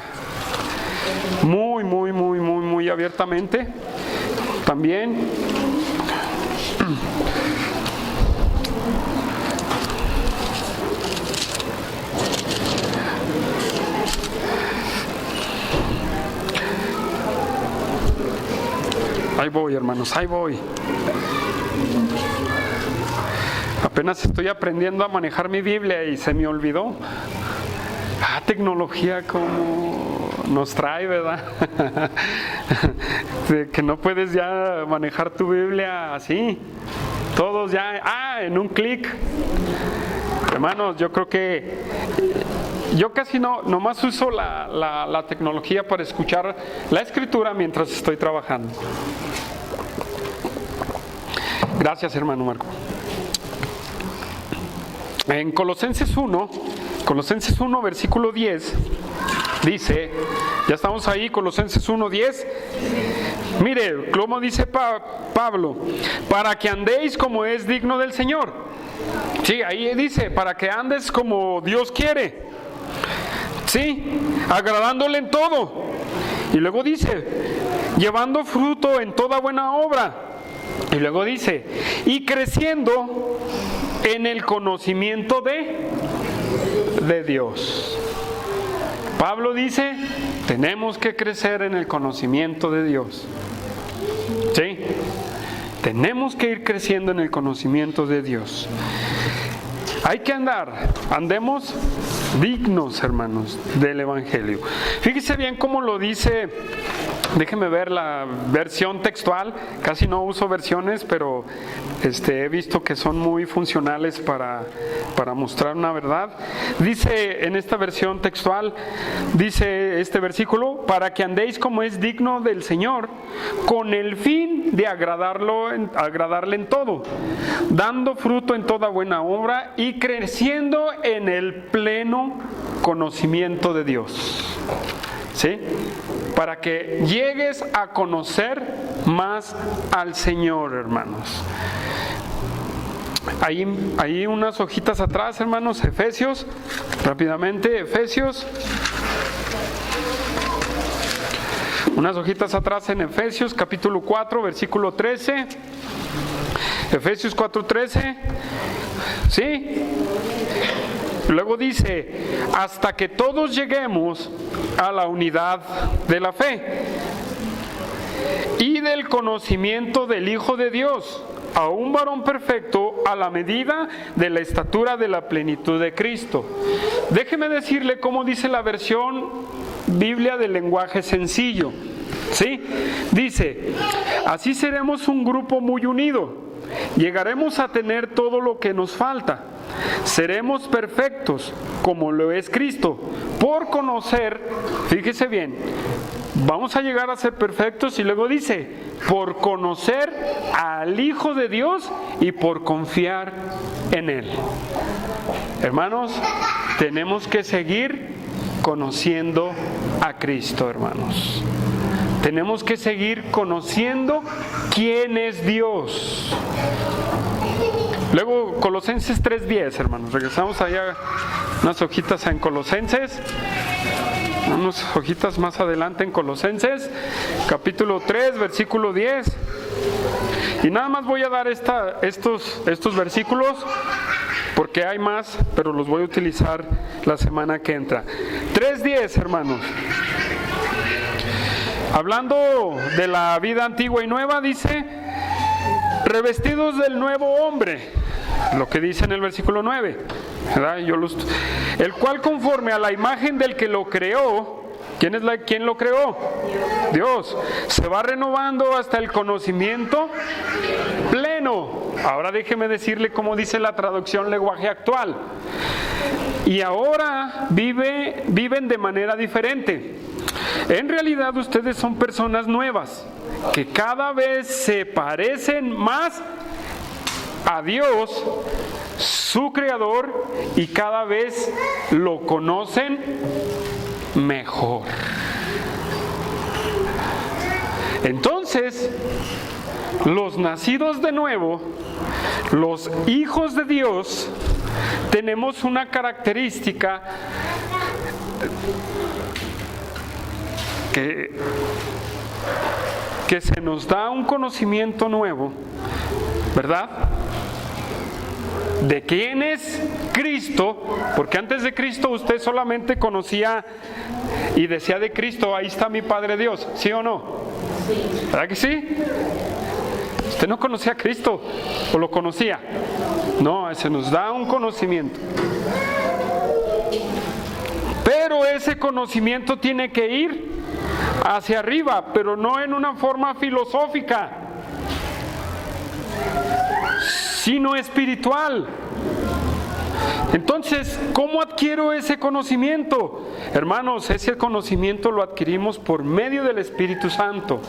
[SPEAKER 1] muy abiertamente. También ahí voy, hermanos, ahí voy. Apenas estoy aprendiendo a manejar mi Biblia y se me olvidó. Tecnología como nos trae, ¿verdad? De que no puedes ya manejar tu Biblia así. Todos ya, en un clic. Hermanos, yo creo que yo casi nomás uso la tecnología para escuchar la escritura mientras estoy trabajando. Gracias, hermano Marco. En Colosenses 1, versículo 10, dice, ya estamos ahí, Colosenses 1:10. Mire, como dice Pablo, para que andéis como es digno del Señor. Sí, ahí dice, para que andes como Dios quiere. Sí, agradándole en todo. Y luego dice, llevando fruto en toda buena obra. Y luego dice, y creciendo en el conocimiento de Dios. Pablo dice, tenemos que crecer en el conocimiento de Dios. ¿Sí? Tenemos que ir creciendo en el conocimiento de Dios. Hay que andemos dignos, hermanos, del Evangelio. Fíjese bien cómo lo dice. Déjenme ver la versión textual. Casi no uso versiones, pero he visto que son muy funcionales para mostrar una verdad. Dice en esta versión textual, dice este versículo, para que andéis como es digno del Señor, con el fin de agradarle en todo, dando fruto en toda buena obra y creciendo en el pleno conocimiento de Dios. ¿Sí? Para que llegues a conocer más al Señor, hermanos. Hay unas hojitas atrás, hermanos, Efesios, rápidamente, Efesios. Unas hojitas atrás en Efesios, capítulo 4, versículo 13. Efesios 4:13. ¿Sí? Luego dice, hasta que todos lleguemos a la unidad de la fe y del conocimiento del Hijo de Dios, a un varón perfecto a la medida de la estatura de la plenitud de Cristo. Déjeme decirle cómo dice la versión Biblia del lenguaje sencillo. ¿Sí? Dice, así seremos un grupo muy unido, llegaremos a tener todo lo que nos falta. Seremos perfectos como lo es Cristo, por conocer, fíjese bien, vamos a llegar a ser perfectos y luego dice, por conocer al Hijo de Dios y por confiar en Él. Hermanos, tenemos que seguir conociendo a Cristo, hermanos. Tenemos que seguir conociendo quién es Dios. Luego Colosenses 3:10, hermanos. Regresamos allá unas hojitas en Colosenses. Unas hojitas más adelante en Colosenses, capítulo 3, versículo 10. Y nada más voy a dar estos versículos porque hay más, pero los voy a utilizar la semana que entra. 3:10, hermanos. Hablando de la vida antigua y nueva, dice, revestidos del nuevo hombre, lo que dice en el versículo 9, ¿verdad? El cual conforme a la imagen del que lo creó, ¿quién lo creó? Dios. Se va renovando hasta el conocimiento pleno. Ahora déjeme decirle cómo dice la traducción lenguaje actual. Y ahora viven de manera diferente. En realidad ustedes son personas nuevas, que cada vez se parecen más a Dios, su Creador, y cada vez lo conocen mejor. Entonces, los nacidos de nuevo, los hijos de Dios, tenemos una característica que se nos da un conocimiento nuevo, ¿verdad? De quién es Cristo, porque antes de Cristo usted solamente conocía y decía de Cristo, ahí está mi Padre Dios, ¿sí o no? Sí. ¿Verdad que sí? Usted no conocía a Cristo, o lo conocía. No, se nos da un conocimiento. Pero ese conocimiento tiene que ir hacia arriba, pero no en una forma filosófica, sino espiritual. Entonces, ¿cómo adquiero ese conocimiento? Hermanos, ese conocimiento lo adquirimos por medio del Espíritu Santo.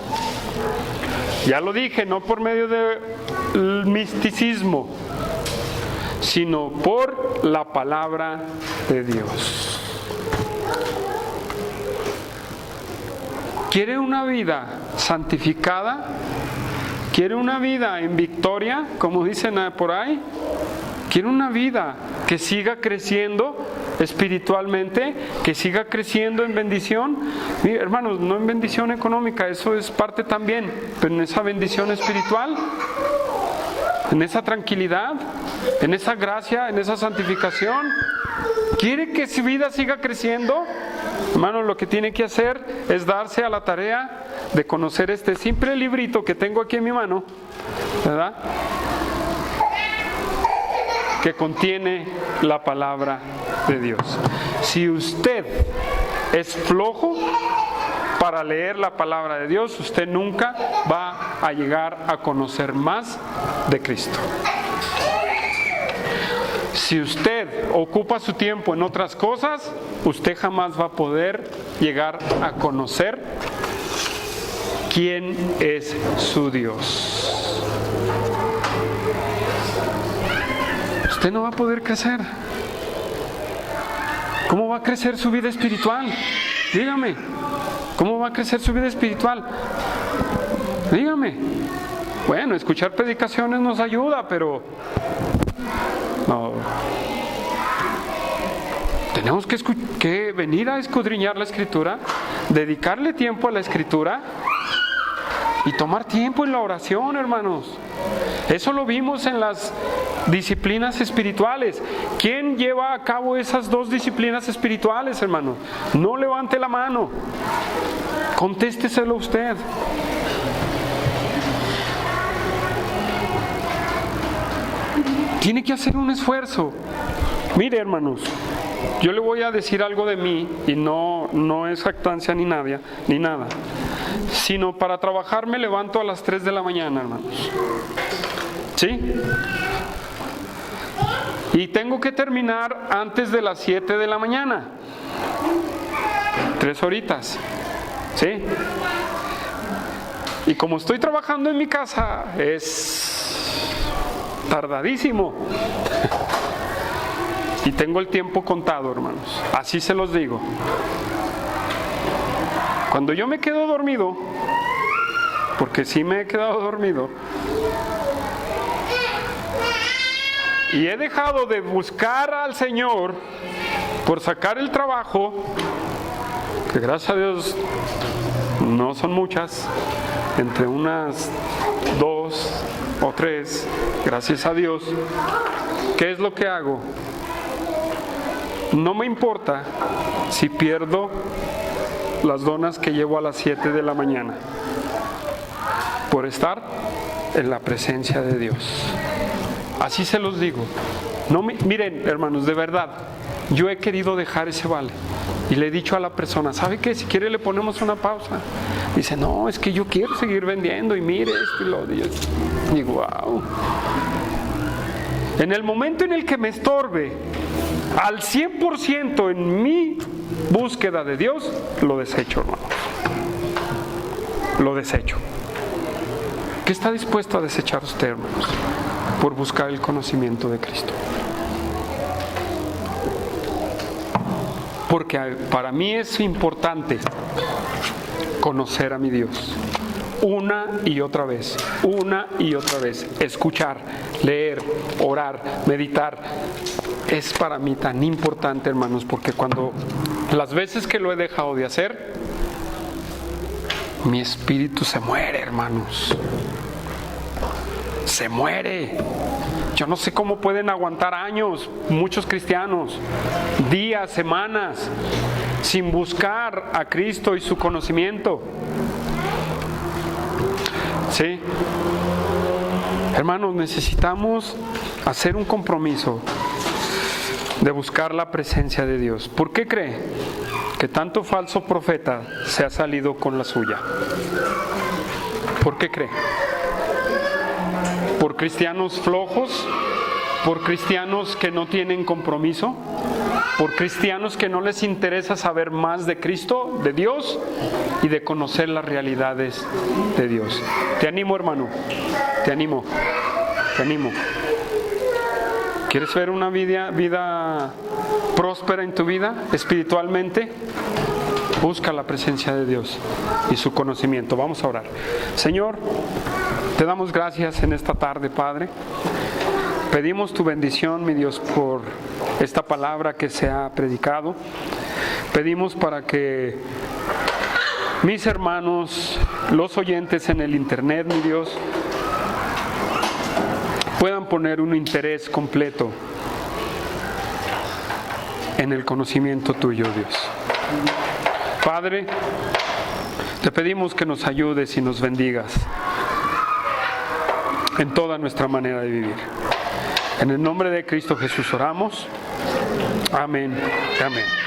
[SPEAKER 1] Ya lo dije, no por medio del misticismo, sino por la palabra de Dios. ¿Quiere una vida santificada? ¿Quiere una vida en victoria, como dicen por ahí? ¿Quiere una vida que siga creciendo espiritualmente, que siga creciendo en bendición? Mire, hermanos, no en bendición económica, eso es parte también, pero en esa bendición espiritual, en esa tranquilidad, en esa gracia, en esa santificación. ¿Quiere que su vida siga creciendo? Hermanos, lo que tiene que hacer es darse a la tarea de conocer este simple librito que tengo aquí en mi mano, ¿verdad?, que contiene la palabra de Dios. Si usted es flojo para leer la palabra de Dios, usted nunca va a llegar a conocer más de Cristo. Si usted ocupa su tiempo en otras cosas, usted jamás va a poder llegar a conocer quién es su Dios. Usted no va a poder crecer. ¿Cómo va a crecer su vida espiritual? Dígame, ¿cómo va a crecer su vida espiritual? Dígame. Bueno, escuchar predicaciones nos ayuda, pero no. Tenemos que venir a escudriñar la Escritura, dedicarle tiempo a la Escritura y tomar tiempo en la oración, hermanos. Eso lo vimos en las disciplinas espirituales. ¿Quién lleva a cabo esas dos disciplinas espirituales, hermano? No levante la mano. Contésteselo usted. Tiene que hacer un esfuerzo. Mire, hermanos, yo le voy a decir algo de mí y no es jactancia ni nada, sino para trabajar me levanto a las 3 de la mañana, hermanos. ¿Sí? Y tengo que terminar antes de las 7 de la mañana. 3 horitas. ¿Sí? Y como estoy trabajando en mi casa, es tardadísimo. Y tengo el tiempo contado, hermanos. Así se los digo. Cuando yo me quedo dormido, porque sí me he quedado dormido, y he dejado de buscar al Señor por sacar el trabajo, que gracias a Dios no son muchas, entre unas 2 o 3, gracias a Dios, ¿qué es lo que hago? No me importa si pierdo las donas que llevo a las 7 de la mañana por estar en la presencia de Dios. Así se los digo. Miren, hermanos, de verdad, yo he querido dejar ese vale y le he dicho a la persona, ¿sabe qué? Si quiere le ponemos una pausa. Dice, no, es que yo quiero seguir vendiendo y mire esto y lo otro. Y wow. En el momento en el que me estorbe al 100% en mi búsqueda de Dios, lo desecho, hermano. Lo desecho. ¿Qué está dispuesto a desechar usted, hermanos? por buscar el conocimiento de Cristo. Porque para mí es importante conocer a mi Dios. Una y otra vez, escuchar, leer, orar, meditar. Es para mí tan importante, hermanos, porque las veces que lo he dejado de hacer, mi espíritu se muere, hermanos. Se muere. Yo no sé cómo pueden aguantar años, muchos cristianos, días, semanas, sin buscar a Cristo y su conocimiento. ¿Sí? Hermanos, necesitamos hacer un compromiso de buscar la presencia de Dios. ¿Por qué cree que tanto falso profeta se ha salido con la suya? ¿Por qué cree? ¿Por cristianos flojos? ¿Por cristianos que no tienen compromiso? ¿Por cristianos que no les interesa saber más de Cristo, de Dios y de conocer las realidades de Dios? Te animo, hermano, te animo. ¿Quieres ver una vida próspera en tu vida espiritualmente? Busca la presencia de Dios y su conocimiento. Vamos a orar. Señor, te damos gracias en esta tarde, Padre. Pedimos tu bendición, mi Dios, por esta palabra que se ha predicado. Pedimos para que mis hermanos, los oyentes en el internet, mi Dios, puedan poner un interés completo en el conocimiento tuyo, Dios. Padre, te pedimos que nos ayudes y nos bendigas en toda nuestra manera de vivir. En el nombre de Cristo Jesús oramos. Amén. Amén.